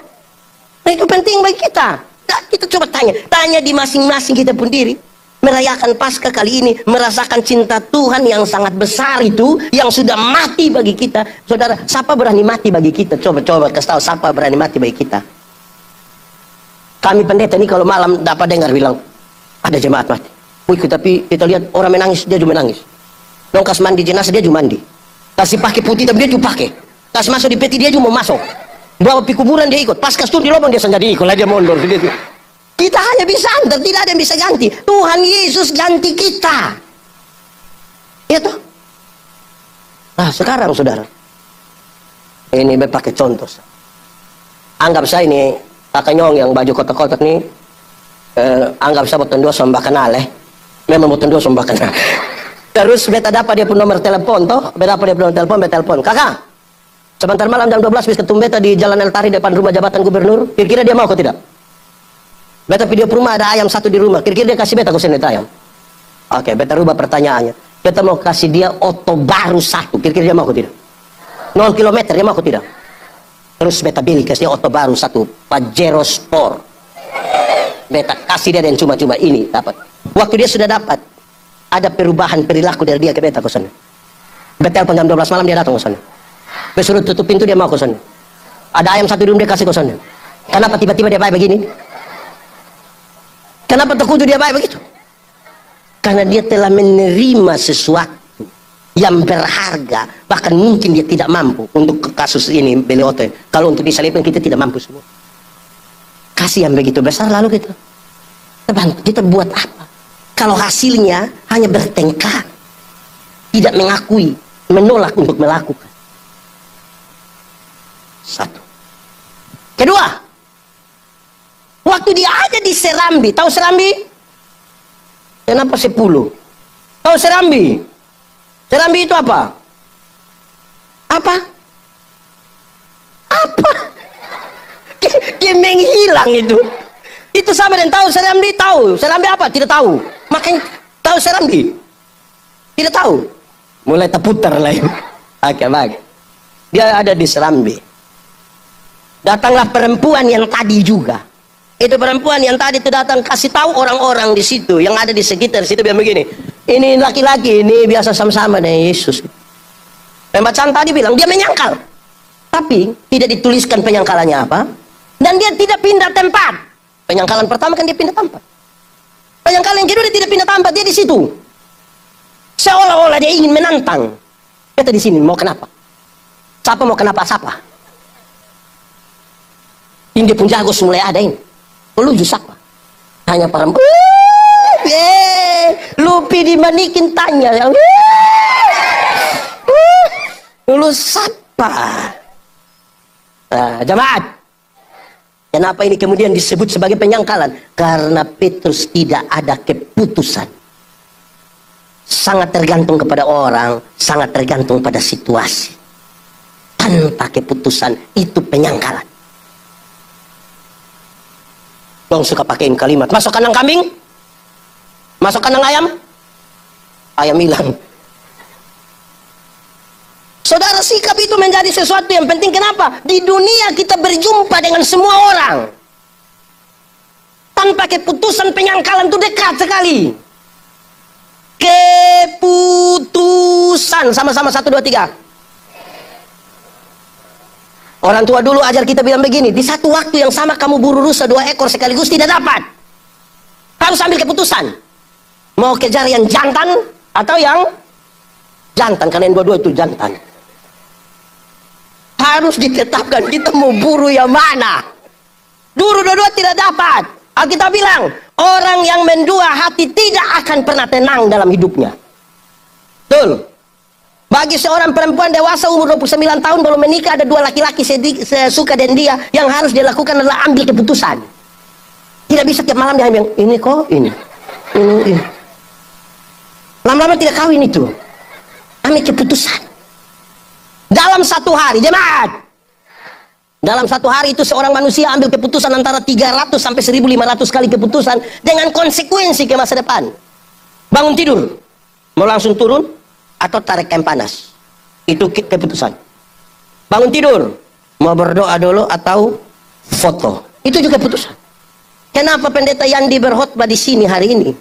Nah, itu penting bagi kita. Nah, kita coba tanya di masing-masing kita pun diri. Merayakan Paskah kali ini, merasakan cinta Tuhan yang sangat besar itu, yang sudah mati bagi kita. Saudara, siapa berani mati bagi kita? Coba kasih tahu, siapa berani mati bagi kita? Kami pendeta ini kalau malam dapat dengar bilang, ada jemaat mati. Wih, tapi kita lihat orang menangis, dia juga menangis. Nongkas mandi jenazah, dia juga mandi. Kasih pakai putih, tapi dia juga pakai. Kasih masuk di peti, dia juga mau masuk. Bawa pi kuburan, dia ikut. Pas kasih di lubang, dia senjadi ikut. Lah dia mundur. Kita hanya bisa antar, tidak ada yang bisa ganti. Tuhan Yesus ganti kita. Ya toh? Nah sekarang saudara, ini pakai contoh. Anggap saya ini kakak nyong yang baju kotak-kotak nih, anggap saya boten dua sombak kenal memang boten dua sombak kenal. Terus beta dapat dia pun nomor telepon toh, beta dapat dia pun nomor telepon, kakak, sebentar malam jam 12 bisa ketemu beta di Jalan El Tari depan rumah jabatan gubernur. Kira-kira dia mau atau tidak? Beta video rumah ada ayam satu di rumah. Kira-kira dia kasih beta kusen itu ayam. Oke, beta rubah pertanyaannya. Beta mau kasih dia oto baru 1. Kira-kira dia mau atau tidak? 0 kilometer dia mau atau tidak? Terus beta beli kasih dia oto baru 1 Pajero Sport. Beta kasih dia dan cuma-cuma ini dapat. Waktu dia sudah dapat, ada perubahan perilaku dari dia ke beta kusen. Beta telepon jam 12 malam dia datang kusen. Beta suruh tutup pintu dia mau kusen. Ada ayam satu di rumah dia kasih kusen. Kenapa tiba-tiba dia baik begini? Kenapa terkuju dia baik begitu? Karena dia telah menerima sesuatu yang berharga, bahkan mungkin dia tidak mampu. Untuk kasus ini Beliote, kalau untuk disalibkan kita tidak mampu semua. Kasih yang begitu besar lalu kita buat apa? Kalau hasilnya hanya bertengkar, tidak mengakui, menolak untuk melakukan. 1. Kedua, waktu dia ada di Serambi, tahu Serambi? Kenapa 10? Tahu Serambi? Serambi itu apa? Apa? Dia menghilang itu. Itu sama dengan tahu Serambi, tahu. Serambi apa? Tidak tahu. Makanya tahu Serambi? Tidak tahu. Mulai terputar lah. Oke, baik. Dia ada di Serambi. Datanglah perempuan yang tadi juga. Itu perempuan yang tadi itu datang kasih tahu orang-orang di situ yang ada di sekitar situ bilang begini, ini laki-laki ini biasa sama-sama dengan Yesus. Pembacaan tadi bilang dia menyangkal, tapi tidak dituliskan penyangkalannya apa, dan dia tidak pindah tempat. Penyangkalan pertama kan dia pindah tempat. Penyangkalan yang kedua dia tidak pindah tempat, dia di situ. Seolah-olah dia ingin menantang. Kita di sini mau kenapa? Siapa mau kenapa siapa? Ini dia pun jago mulai ada ini. Lu siapa? Hanya perempuan. Lupi dimanikin tanya yang lu siapa? Nah, jemaat. Kenapa ini kemudian disebut sebagai penyangkalan? Karena Petrus tidak ada keputusan. Sangat tergantung kepada orang, sangat tergantung pada situasi. Tanpa keputusan itu penyangkalan. Dong suka pakein kalimat, masuk kandang kambing, masuk kandang ayam, ayam hilang. Saudara, sikap itu menjadi sesuatu yang penting. Kenapa? Di dunia kita berjumpa dengan semua orang. Tanpa keputusan, penyangkalan itu dekat sekali. Keputusan. Sama-sama 1, 2, 3. Orang tua dulu ajar kita bilang begini, di satu waktu yang sama kamu buru rusa 2 ekor sekaligus tidak dapat. Harus ambil keputusan. Mau kejar yang jantan atau yang jantan, karena yang dua-dua itu jantan. Harus ditetapkan kita mau buru yang mana. Buru dua-dua tidak dapat. Alkitab bilang, orang yang mendua hati tidak akan pernah tenang dalam hidupnya. Betul. Bagi seorang perempuan dewasa umur 29 tahun belum menikah, ada 2 laki-laki sesuka dengan dia, yang harus dia lakukan adalah ambil keputusan. Tidak bisa tiap malam dia bilang, ini kok, ini. Lama-lama tidak kawin itu. Ambil keputusan. Dalam 1 hari, jemaat. Dalam 1 hari itu seorang manusia ambil keputusan antara 300 sampai 1500 kali keputusan dengan konsekuensi ke masa depan. Bangun tidur, mau langsung turun atau tarik kain panas. Itu keputusan. Bangun tidur, mau berdoa dulu atau foto. Itu juga keputusan. Kenapa pendeta Yandi berkhotbah di sini hari ini?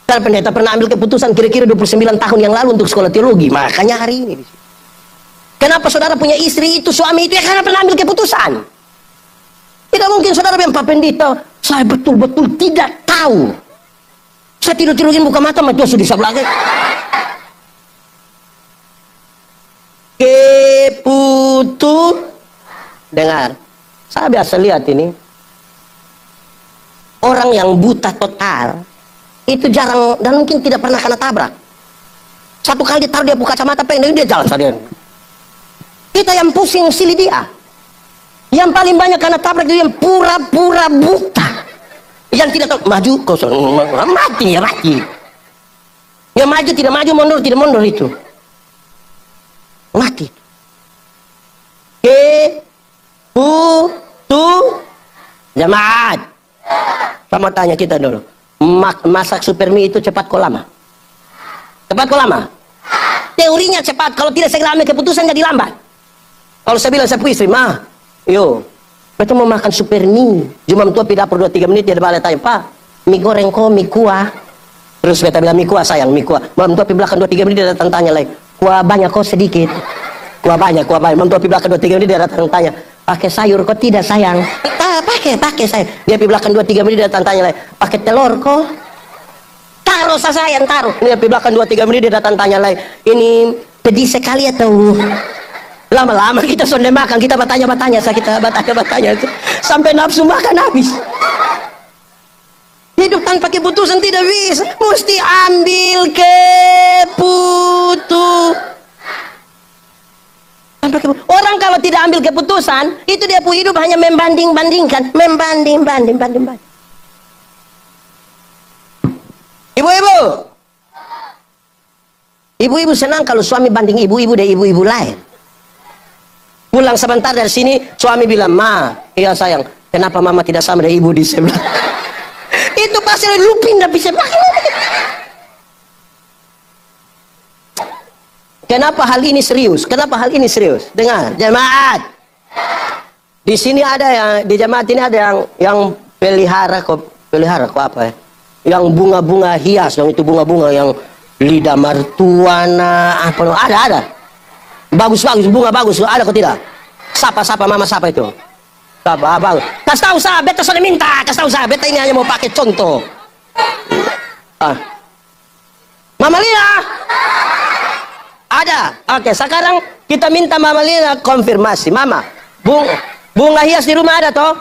Karena pendeta pernah ambil keputusan kira-kira 29 tahun yang lalu untuk sekolah teologi. Makanya hari ini. Kenapa saudara punya istri itu, suami itu? Ya karena pernah ambil keputusan. Tidak mungkin saudara bilang, Pak Pendeta, saya betul-betul tidak tahu. Saya tidur-tidurin buka mata, mati sudah di sebelah. Dengar, saya biasa lihat ini. Orang yang buta total, itu jarang, dan mungkin tidak pernah kena tabrak. Satu kali ditaruh dia buka kacamata, pengen dia jalan saja. Kita yang pusing silih dia. Yang paling banyak karena tabrak itu yang pura-pura buta. Yang tidak tahu, maju, kosong, mati ya mati. Yang maju tidak maju, mundur tidak mundur itu. Mati. Jemaat. Sama tanya kita dulu. Masak super mie itu cepat kok lama? Cepat kok lama? Teorinya cepat, kalau tidak segera ambil keputusan jadi lambat. Kalau saya bilang saya istri, mah, yo, betul mau makan super mie. Cuma tua pindah per 2-3 menit dia balik tanya, Pak, mie goreng kok, mie kuah. Terus beta bilang mie kuah sayang, mie kuah. Malam tua belakang 2-3 menit dia datang tanya lagi, kuah banyak kok sedikit. Kuah banyak. Malam tua belakang 2-3 menit dia datang tanya, pakai sayur kok tidak sayang? Pakai sayang. Dia belakang 2-3 menit dia datang tanya lagi, pakai telur kok? Taruh sayang, taruh. Dia belakang 2-3 menit dia datang tanya lagi, ini pedih sekali atau? Lama-lama kita sonde makan, kita bertanya-bertanya, sampai nafsu makan habis. Hidup tanpa keputusan tidak bisa, mesti ambil keputusan. Orang kalau tidak ambil keputusan, itu dia punya hidup hanya membanding-bandingkan, membanding. Ibu-ibu senang kalau suami banding ibu-ibu dan ibu-ibu lain. Pulang sebentar dari sini, suami bilang, Ma, iya sayang, kenapa mama tidak sama dengan ibu di sebelah? Itu pasti lu pindah bisa. Kenapa hal ini serius? Dengar, jemaat. Di sini ada yang, di jemaat ini ada yang pelihara kok apa ya? Yang bunga-bunga hias, yang itu bunga-bunga yang lidah martuana, apa? Ada. Bagus, bunga bagus, ada kok tidak? Sapa mama sapa itu. Sapa, abang. Kasih tahu saya, beta sudah minta. Beta ini hanya mau pakai contoh. Mama Lina. Ada. Oke, sekarang kita minta Mama Lina konfirmasi. Mama, bunga hias di rumah ada toh?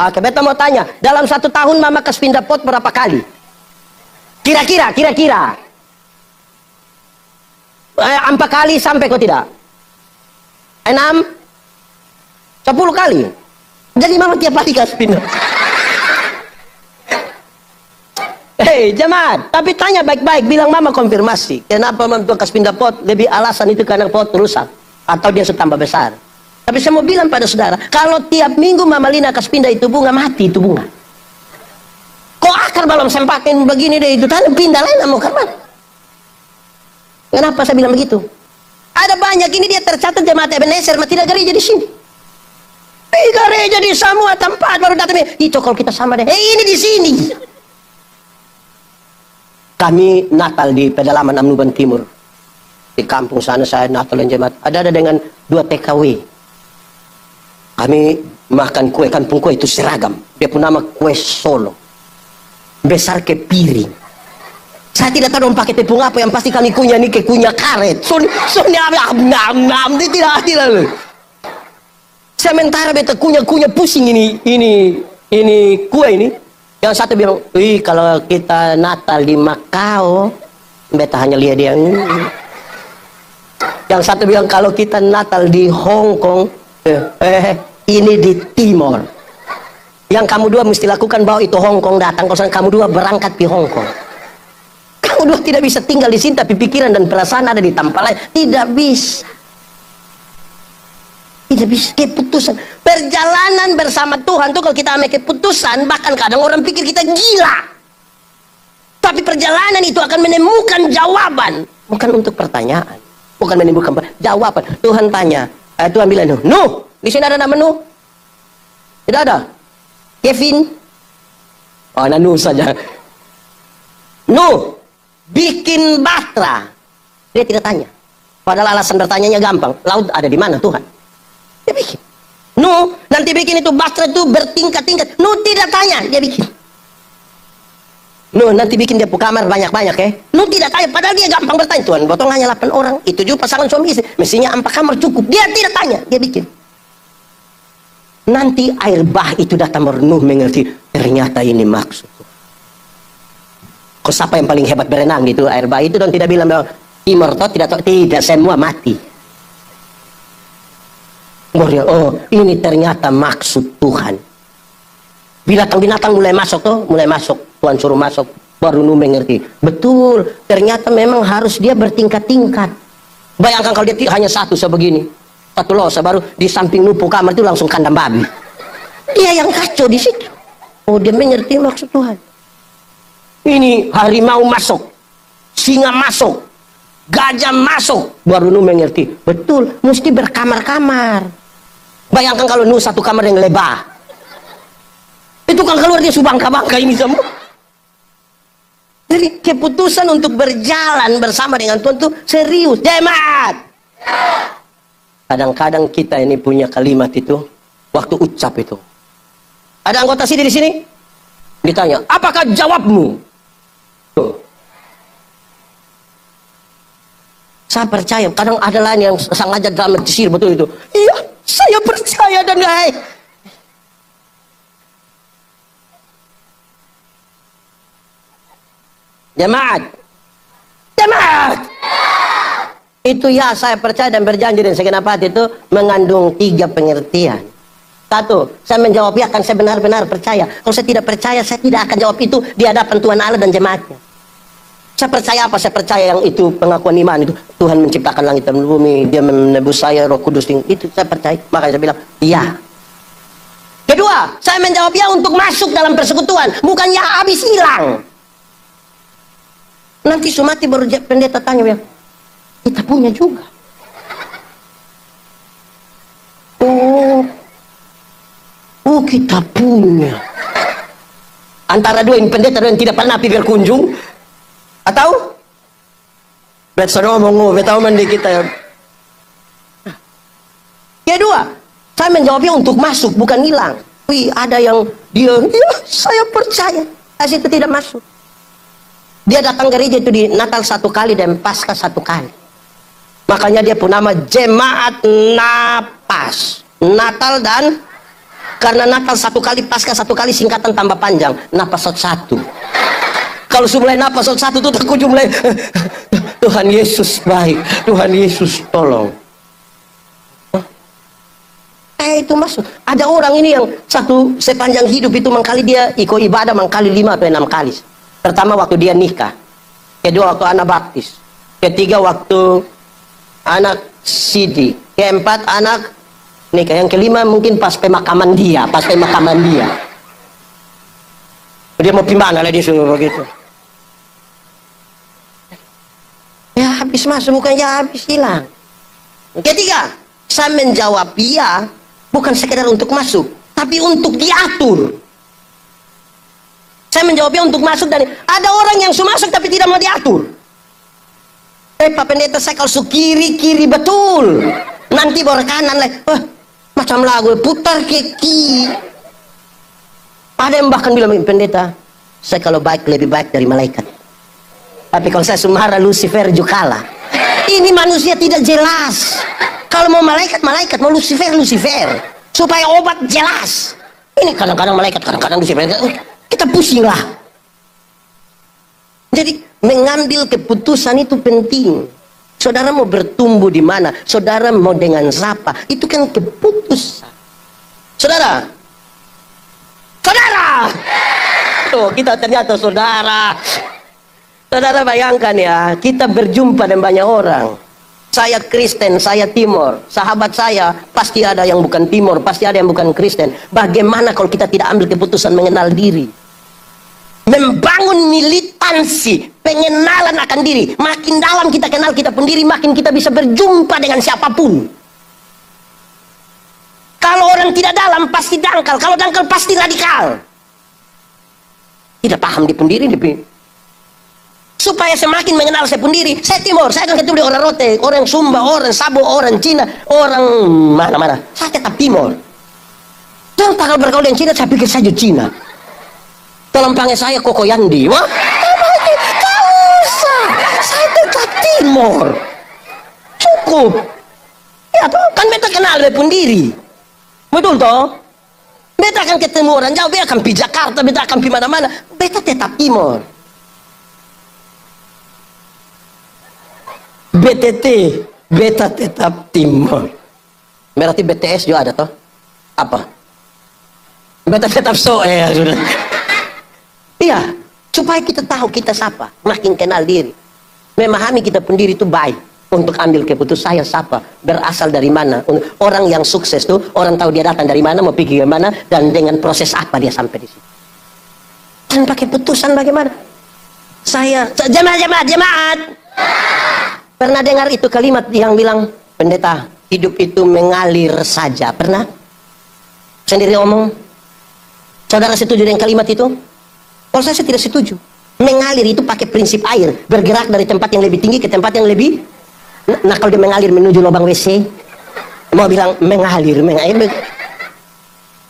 Oke, beta mau tanya, dalam 1 tahun Mama kasih pindah pot berapa kali? Kira-kira. 4 kali sampai kok tidak? 6? 10 kali? Jadi mama tiap hari kasih pindah. Hei jemaat, tapi tanya baik-baik, bilang mama konfirmasi. Kenapa mama tuh kasih pindah pot? Lebih alasan itu karena pot rusak. Atau dia sudah tambah besar. Tapi saya mau bilang pada saudara, kalau tiap minggu Mama Lina kasih pindah itu bunga, mati itu bunga. Kok akar belum sempatin begini deh itu, tadi pindah lain mau kemana? Kenapa saya bilang begitu? Ada banyak ini dia tercatat jemaat Ebenezer, mah tidak gereja di sini. Gereja di semua tempat baru datang. Itu kalau kita sama deh. Ini di sini. Kami Natal di pedalaman Amnuban Timur. Di kampung sana saya Natal dan jemaat. Ada dengan 2 TKW. Kami makan kue, kampung kue itu seragam. Dia pun nama kue Solo. Besar ke piring. Saya tidak tahu pakai tepung apa, yang pasti kami kunyah ini ke kunyah karet. Tidak. Sementara beta kunyah pusing ini kue ini. Yang satu bilang, kalau kita Natal di Macau, beta hanya lihat dia. Yang satu bilang kalau kita Natal di Hong Kong, ini di Timor. Yang kamu dua mesti lakukan bahwa itu Hong Kong datang, kalau kamu dua berangkat di Hong Kong. Kamu dua tidak bisa tinggal di sini, tapi pikiran dan perasaan ada di tempat lain. Tidak bisa. Tidak bisa. Keputusan. Perjalanan bersama Tuhan tuh kalau kita ambil keputusan, bahkan kadang orang pikir kita gila. Tapi perjalanan itu akan menemukan jawaban. Bukan untuk pertanyaan. Bukan menimbulkan jawaban. Tuhan tanya. Tuhan bilang, Nuh, di sini ada nama Nuh? Tidak ada. Kevin? Oh, Nuh saja. Nuh, bikin bahtera. Dia tidak tanya. Padahal alasan bertanyanya gampang. Laut ada di mana Tuhan? Dia bikin. Nuh, nanti bikin itu bahtera itu bertingkat-tingkat. Nuh tidak tanya, dia bikin. Nuh, nanti bikin dia kamar banyak-banyak ya. Nuh tidak tanya, padahal dia gampang bertanya. Tuhan, potong hanya 8 orang. Itu juga pasangan suami istri. Mestinya 4 kamar cukup. Dia tidak tanya, dia bikin. Nanti air bah itu datang baru Nuh mengerti. Ternyata ini maksud. Kok siapa yang paling hebat berenang gitu? Air bah itu dan tidak bilang bahwa Timor toh tidak semua mati. Oh, ini ternyata maksud Tuhan. Binatang-binatang mulai masuk tuh, mulai masuk. Tuhan suruh masuk, baru Nuh mengerti. Betul, ternyata memang harus dia bertingkat-tingkat. Bayangkan kalau dia hanya satu sebegini, satu losa, baru di samping Nuh kamar itu langsung kandang babi. Dia yang kacau di situ. Oh, dia mengerti maksud Tuhan. Ini harimau masuk, singa masuk, gajah masuk, baru Nuh mengerti. Betul, mesti berkamar-kamar. Bayangkan kalau Nuh satu kamar yang lebar, itu kan keluar dia subangka-bangka ini semua. Jadi keputusan untuk berjalan bersama dengan Tuhan itu serius. Jemaat. Kadang-kadang kita ini punya kalimat itu waktu ucap itu. Ada anggota sini di sini? Ditanya, apakah jawabmu? Tuh. Saya percaya, kadang ada lain yang sengaja dramatisir betul itu. Iya, saya percaya dan baik. Jemaat. Itu ya, saya percaya dan berjanji dan segenap hati itu mengandung 3 pengertian. 1, saya menjawab ya kan saya benar-benar percaya. Kalau saya tidak percaya, saya tidak akan jawab itu di hadapan Tuhan Allah dan jemaatnya. Saya percaya apa? Saya percaya yang itu pengakuan iman itu. Tuhan menciptakan langit dan bumi, dia menebus saya, Roh Kudus. Itu saya percaya. Makanya saya bilang, iya. Kedua, saya menjawab ya untuk masuk dalam persekutuan, bukan ya habis hilang. Nanti sumati baru pendeta tanya, bilang, kita punya juga. Oh kita punya. Antara dua ini pendeta dan tidak pernah pergi berkunjung. Atau? Bet ngomong, bet tahu mandi kita. Kedua, saya menjawabnya untuk masuk, bukan hilang. Wih, ada yang dia, ya, saya percaya. Saya itu tidak masuk. Dia datang gereja itu di Natal 1 kali dan Paskah 1 kali. Makanya dia pun nama Jemaat Napas. Natal dan karena Natal 1 kali, Paskah 1 kali, singkatan tambah panjang. Napasot 1. Kalau mulai Napasot 1 itu takut mulai Tuhan Yesus baik, Tuhan Yesus tolong. Itu masuk. Ada orang ini yang satu sepanjang hidup itu mengkali dia ikut ibadah mengkali 5 atau 6 kali. Pertama waktu dia nikah, kedua waktu anak baptis, ketiga waktu anak sidi, keempat anak nikah, yang kelima mungkin pas pemakaman dia, dia mau gimana lah dia suruh begitu. Ya habis masuk bukan ya habis hilang. Ketiga, saya menjawab iya bukan sekedar untuk masuk, tapi untuk diatur. Saya menjawabnya untuk masuk, dan ada orang yang sudah masuk tapi tidak mau diatur. Pak Pendeta, saya kalau su kiri betul, nanti baru kanan lagi. Macam lagu putar ke kiri. Ada yang bahkan bilang, pendeta, saya kalau baik lebih baik dari malaikat. Tapi kalau saya sumara Lucifer juga kalah. Ini manusia tidak jelas. Kalau mau malaikat, mau Lucifer. Supaya obat jelas. Ini kadang-kadang malaikat, kadang-kadang Lucifer. Kita pusing lah. Jadi mengambil keputusan itu penting. Saudara mau bertumbuh di mana? Saudara mau dengan siapa? Itu kan keputusan. Saudara. Tuh, kita ternyata saudara. Saudara bayangkan ya, kita berjumpa dengan banyak orang. Saya Kristen, saya Timur. Sahabat saya pasti ada yang bukan Timur, pasti ada yang bukan Kristen. Bagaimana kalau kita tidak ambil keputusan mengenal diri? Membangun militansi, pengenalan akan diri. Makin dalam kita kenal kita pun diri, makin kita bisa berjumpa dengan siapapun. Kalau orang tidak dalam pasti dangkal, kalau dangkal pasti radikal. Tidak paham di pendiri, supaya semakin mengenal saya pendiri. Saya Timur, saya akan ketemu orang Rote, orang Sumba, orang Sabo, orang Cina, orang mana-mana. Saya tetap Timur. Dan kalau bergaul dengan Cina, saya pikir saja Cina. Tolong panggil saya Koko Yandi. Wah, gak usah. Saya tetap Timur. Cukup. Ya toh, kan beta kenal dia pendiri. Betul toh? Beta akan ketemu orang jauh, beta akan pergi Jakarta, beta akan pergi mana-mana. Beta tetap Timur. BTT, beta tetap Timur. Berarti BTS juga ada toh? Apa? Beta tetap ya sudah. Iya, supaya kita tahu kita siapa, makin kenal diri. Memahami kita pendiri itu baik untuk ambil keputusan saya siapa, berasal dari mana. Orang yang sukses tuh, orang tahu dia datang dari mana, mau pergi ke mana, dan dengan proses apa dia sampai di situ. Tanpa keputusan bagaimana? Saya, jemaat. Pernah dengar itu kalimat yang bilang, pendeta, hidup itu mengalir saja. Pernah? Sendiri omong. Saudara setuju dengan kalimat itu? Kalau saya tidak setuju. Mengalir itu pakai prinsip air. Bergerak dari tempat yang lebih tinggi ke tempat yang lebih... Nah kalau dia mengalir menuju lubang WC, mau bilang mengalir.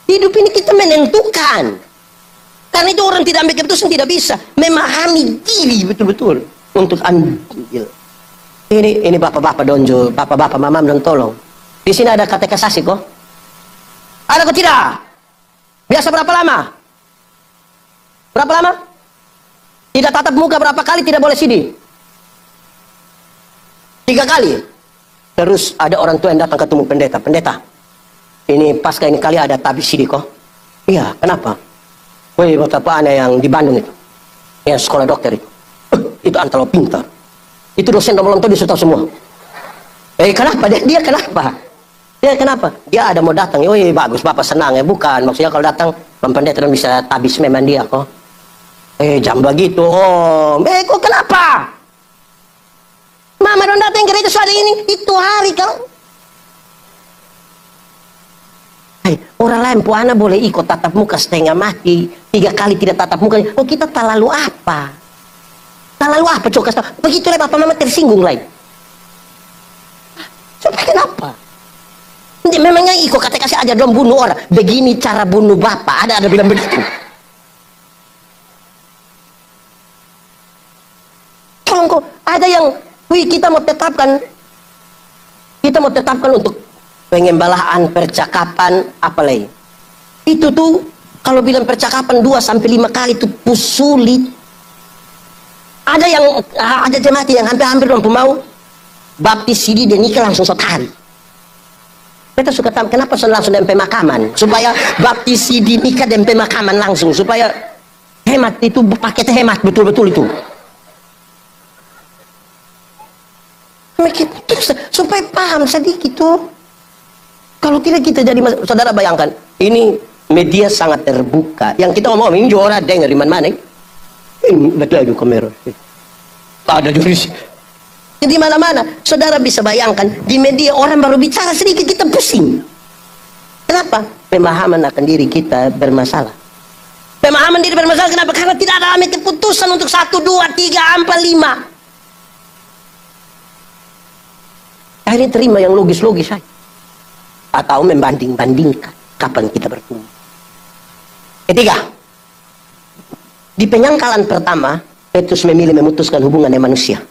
Hidup ini kita menentukan. Karena itu orang tidak ambil keputusan tidak bisa. Memahami diri betul-betul. Untuk ambil. Ini bapak-bapak donjo. Bapak-bapak mamam dan tolong. Di sini ada kata kasasi kok. Ada kok tidak? Biasa berapa lama? Berapa lama? Tidak tatap muka berapa kali tidak boleh sidi? 3 kali. Terus ada orang tua yang datang ketemu pendeta. Pendeta, ini pasca ini kali ada tabis sidi kok. Iya, kenapa? Woi, bapak aneh yang di Bandung itu, yang sekolah dokter itu. Itu antara pintar. Itu dosen nomor lonto disuruh semua. Kenapa? Dia kenapa? Dia kenapa? Dia ada mau datang. Woi, bagus, bapak senang ya. Bukan, maksudnya kalau datang, pendeta bisa tabis memang dia kok. Jam begitu, kok kenapa? Mama dong datang gereja hari ini, itu hari kau. Orang lain puana boleh ikut tatap muka setengah mati, 3 kali tidak tatap muka. Oh kita tak lalu apa? Tak lalu apa? Coba kasih tahu. Begitulah bapak mama tersinggung lain. Supaya kenapa? Memangnya ikut kata kasih aja dong bunuh orang. Begini cara bunuh bapak. Ada bilang begitu. Tolong kok, ada yang kita mau tetapkan untuk pengembalaan, percakapan, apa lagi. Itu tuh kalau bilang percakapan 2-5 kali itu sulit. Ada jemaat yang hampir dong mau baptis sidi dan nikah langsung hari. Kita suka tahu kenapa langsung dan pemakaman, supaya baptis sidi nikah dan pemakaman langsung, supaya hemat itu, paket hemat betul-betul itu. Supaya paham sedikit tuh. Kalau tidak kita jadi saudara bayangkan, ini media sangat terbuka. Yang kita ngomong ini juga orang dengar di mana-mana. Ini betul itu kamera. Ada jurus. Di mana-mana. Saudara bisa bayangkan, di media orang baru bicara sedikit kita pusing. Kenapa? Pemahaman akan diri kita bermasalah. Pemahaman diri bermasalah kenapa? Karena tidak ada keputusan untuk 1, 2, 3, 4, 5. Akhirnya terima yang logis-logis saja. Atau membanding-bandingkan kapan kita bertumbuh. Ketiga, di penyangkalan pertama, Petrus memilih memutuskan hubungan dengan manusia.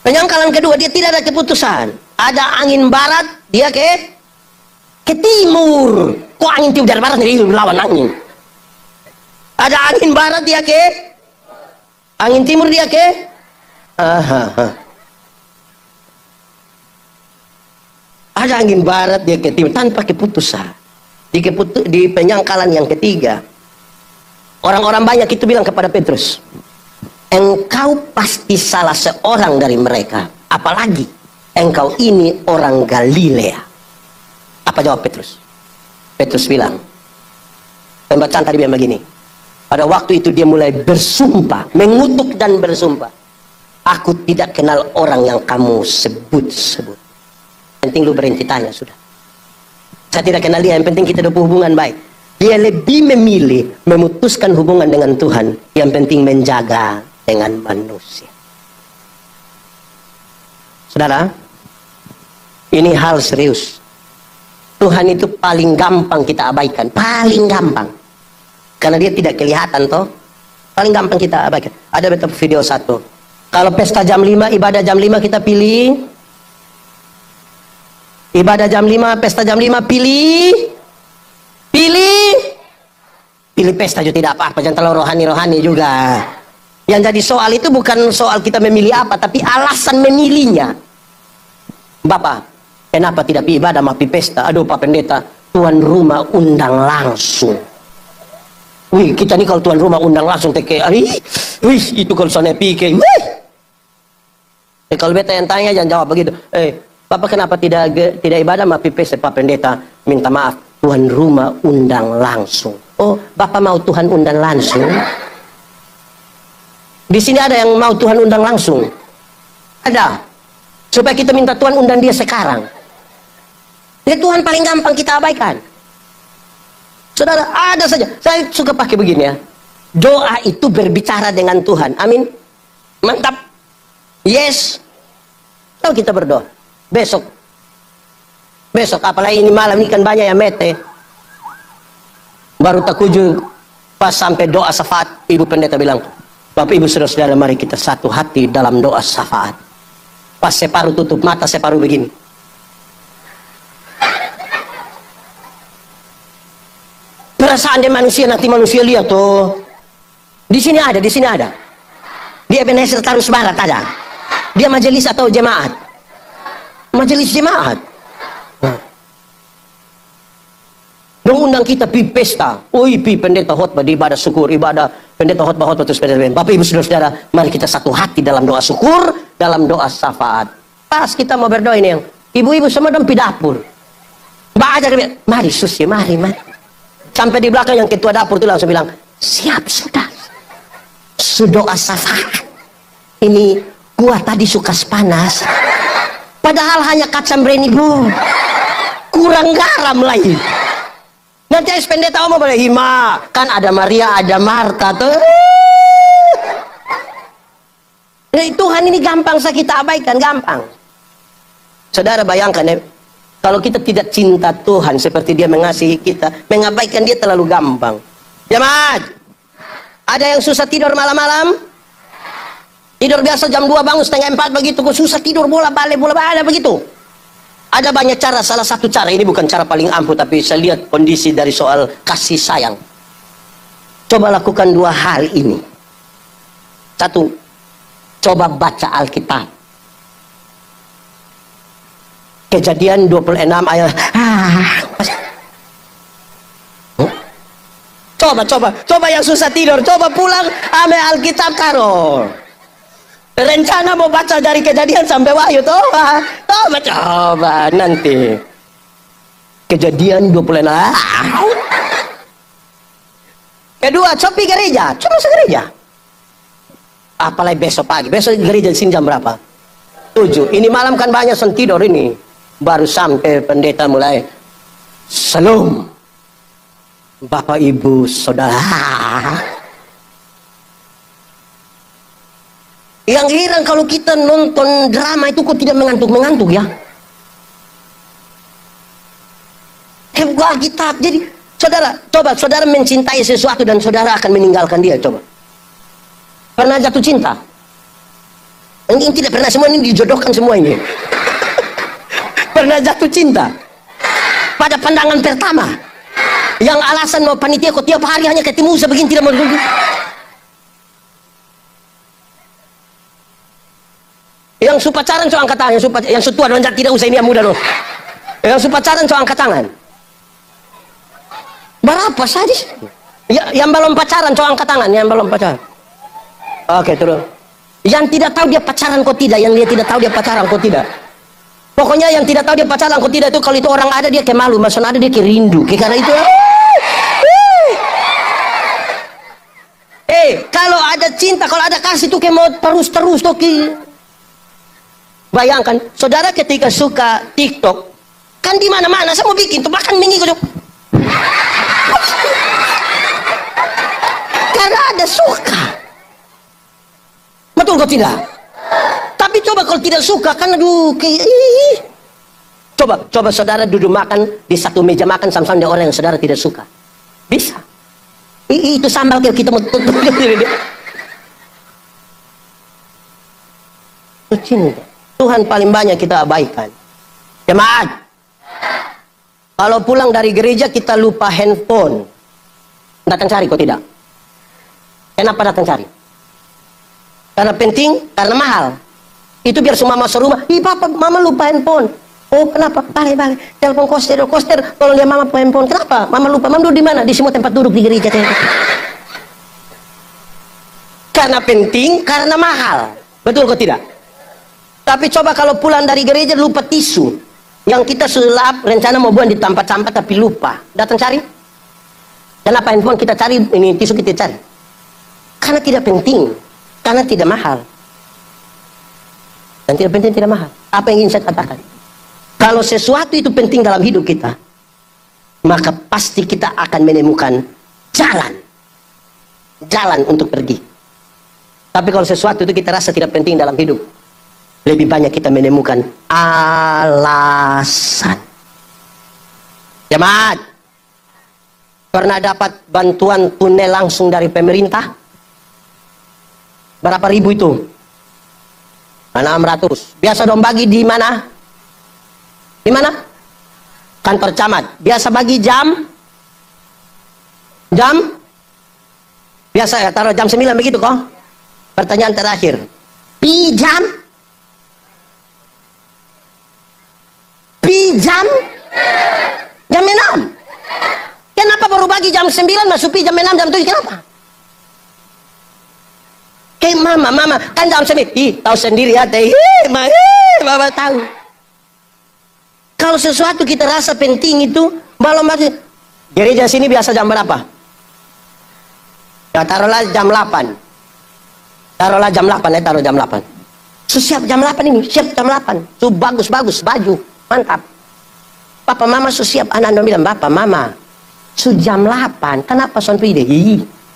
Penyangkalan kedua, dia tidak ada keputusan. Ada angin barat, dia ke timur. Kok angin timur dari barat jadi lawan angin? Ada angin barat, dia ke angin timur, dia ke ada angin barat, dia ke timur tanpa keputusan. Di penyangkalan yang ketiga, orang-orang banyak itu bilang kepada Petrus, engkau pasti salah seorang dari mereka, apalagi engkau ini orang Galilea. Apa jawab Petrus? Petrus bilang, pembacaan tadi bilang begini, pada waktu itu dia mulai bersumpah, mengutuk dan bersumpah, aku tidak kenal orang yang kamu sebut-sebut. Penting lu berhenti tanya sudah. Saya tidak kenal dia, yang penting kita ada hubungan baik. Dia lebih memilih memutuskan hubungan dengan Tuhan, yang penting menjaga dengan manusia. Saudara, ini hal serius. Tuhan itu paling gampang kita abaikan, paling gampang. Karena dia tidak kelihatan toh. Paling gampang kita abaikan. Ada betul video satu. Kalau pesta jam 5, ibadah jam 5 kita pilih. Ibadah jam 5, pesta jam 5, pilih pesta juga tidak apa-apa, jangan terlalu rohani-rohani juga. Yang jadi soal itu bukan soal kita memilih apa, tapi alasan memilihnya. Bapak, kenapa tidak pi ibadah mapi pesta? Aduh Pak Pendeta, tuan rumah undang langsung. Wih, kita nih kalau tuan rumah undang langsung teke, wih, itu kalau sana pikir, wih. Kalau beta yang tanya jangan jawab begitu. Bapak kenapa tidak ibadah mapi pesta? Pak Pendeta, minta maaf, tuan rumah undang langsung. Oh, Bapak mau Tuhan undang langsung? Di sini ada yang mau Tuhan undang langsung? Ada. Supaya kita minta Tuhan undang dia sekarang. Jadi Tuhan paling gampang kita abaikan. Saudara, ada saja. Saya suka pakai begini ya. Doa itu berbicara dengan Tuhan. Amin. Mantap. Yes. Kalau kita berdoa. Besok apalagi ini malam ini kan banyak yang mete. Baru takuju pas sampai doa syafaat, Ibu Pendeta bilang, Bapak Ibu Saudara-saudara, mari kita satu hati dalam doa syafaat. Pas separuh tutup mata, separuh begini. Perasaan dia manusia, nanti manusia lihat tuh. Di sini ada. Dia Ebenezer Tarus Barat ada. Dia majelis atau jemaat? Majelis jemaat. Dong undang kita pi pesta. Oi pi pendeta khotbah di ibadah syukur, ibadah pendeta khotbah terus Bapak Ibu Saudara-saudara, mari kita satu hati dalam doa syukur, dalam doa syafaat. Pas kita mau berdoa ini yang ibu-ibu semua dong pi dapur. Mbak ajar mari susi, mari. Sampai di belakang yang ketua dapur itu langsung bilang, siap sudah. Sudoa syafaat. Ini gua tadi suka panas. Padahal hanya kacang breni bu, kurang garam lagi. Nanti pendeta omong boleh hima, kan ada Maria, ada Marta tuh. Tuhan ini gampang kita abaikan, gampang. Saudara bayangkan ya, kalau kita tidak cinta Tuhan seperti Dia mengasihi kita, mengabaikan Dia terlalu gampang. Jemaat, ada yang susah tidur malam-malam? Tidur biasa jam 2 bangun setengah 4 begitu, kok susah tidur bola balik ada begitu. Ada banyak cara, salah satu cara ini bukan cara paling ampuh, tapi saya lihat kondisi dari soal kasih sayang. Coba lakukan 2 hal ini. 1, coba baca Alkitab. Kejadian 26 ayat. Coba yang susah tidur, coba pulang ame Alkitab karo. Rencana mau baca dari Kejadian sampai Wahyu toh. Coba nanti. Kejadian 26. Kedua, coba gereja. Coba gereja. Apalagi besok pagi. Besok gereja di sini jam berapa? 7. Ini malam kan banyak yang tidur ini. Baru sampai pendeta mulai. Salam. Bapak, Ibu, Saudara. Yang heran kalau kita nonton drama itu kok tidak mengantuk-mengantuk ya. Buka Alkitab. Jadi saudara, coba saudara mencintai sesuatu dan saudara akan meninggalkan dia. Coba. Pernah jatuh cinta? Ini tidak pernah, semua ini dijodohkan semua ini. Pernah jatuh cinta? Pada pandangan pertama. Yang alasan mau panitia kok tiap hari hanya ketemu sebegini tidak mau duduk. Yang su pacaran so angkat tangan, yang su tua dan tidak usah ini yang muda loh. Yang su pacaran so angkat tangan. Berapa sadis? Ya, yang belum pacaran so angkat tangan, yang belum pacaran. Oke, terus. Yang tidak tahu dia pacaran kok tidak, yang dia tidak tahu dia pacaran kok tidak. Pokoknya yang tidak tahu dia pacaran kok tidak itu kalau itu orang ada dia kayak malu, maksudnya ada dia kayak rindu. Kayak karena itu. Kalau ada cinta, kalau ada kasih tuh kayak mau terus-terus tuh. Bayangkan, saudara ketika suka TikTok, kan di mana-mana saya mau bikin tuh bahkan mengikut. Karena ada suka. Betul kok tidak? Tapi coba kalau tidak suka kan aduh kayak coba saudara duduk makan di satu meja makan sama-sama dengan orang yang saudara tidak suka. Bisa. Itu sambal kayak kita mau tutup. Cinta. Tuhan paling banyak kita abaikan. Jemaat. Kalau pulang dari gereja kita lupa handphone. Datang cari kok tidak? Kenapa datang cari? Karena penting, karena mahal. Itu biar semua masuk rumah. Ih papa, mama lupa handphone. Oh kenapa? Balik. Telepon koster, tolong dia mama handphone. Kenapa? Mama lupa. Mama duduk di mana? Di semua tempat duduk di gereja. Karena penting, karena mahal. Betul kok tidak? Tapi coba kalau pulang dari gereja lupa tisu. Yang kita sulap, rencana mau buang di tempat sampah tapi lupa. Datang cari. Kenapa handphone kita cari, ini tisu kita cari? Karena tidak penting. Karena tidak mahal. Dan tidak penting, tidak mahal. Apa yang ingin saya katakan? Kalau sesuatu itu penting dalam hidup kita, maka pasti kita akan menemukan jalan untuk pergi. Tapi kalau sesuatu itu kita rasa tidak penting dalam hidup, lebih banyak kita menemukan alasan. Jemaat, pernah dapat bantuan tunai langsung dari pemerintah? Berapa ribu itu? 600. Biasa dong bagi di mana? Di mana? Kantor camat. Biasa bagi jam? Biasa ya, taruh jam 9 begitu kok. Pertanyaan terakhir. Jam? Jam 6. Kenapa baru bagi jam 9 masuk jam 6 jam 7 kenapa? Kayak mama kan jam 9. Tahu sendiri ya teh. Mama tahu. Kalau sesuatu kita rasa penting itu belum masih. Gereja sini biasa jam berapa? Ya taruhlah jam 8. Taruhlah jam 8 ya, taruh jam 8. Siap jam 8 ini, siap jam 8. Tuh bagus baju, mantap. Papa mama siap, anak-anak bilang, "Bapak mama, jam 8. Kenapa son ide?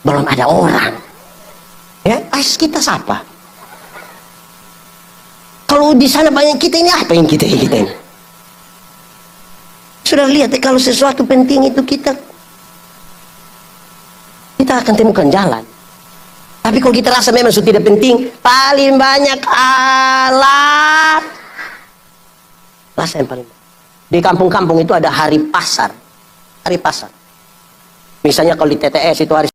Belum ada orang." Ya, kita siapa? Kalau di sana banyak kita ini apa yang kita ini? Sudah lihat ya, kalau sesuatu penting itu kita akan temukan jalan. Tapi kalau kita rasa memang sudah tidak penting, paling banyak alat. Rasa yang paling. Di kampung-kampung itu ada hari pasar. Hari pasar. Misalnya kalau di TTS itu hari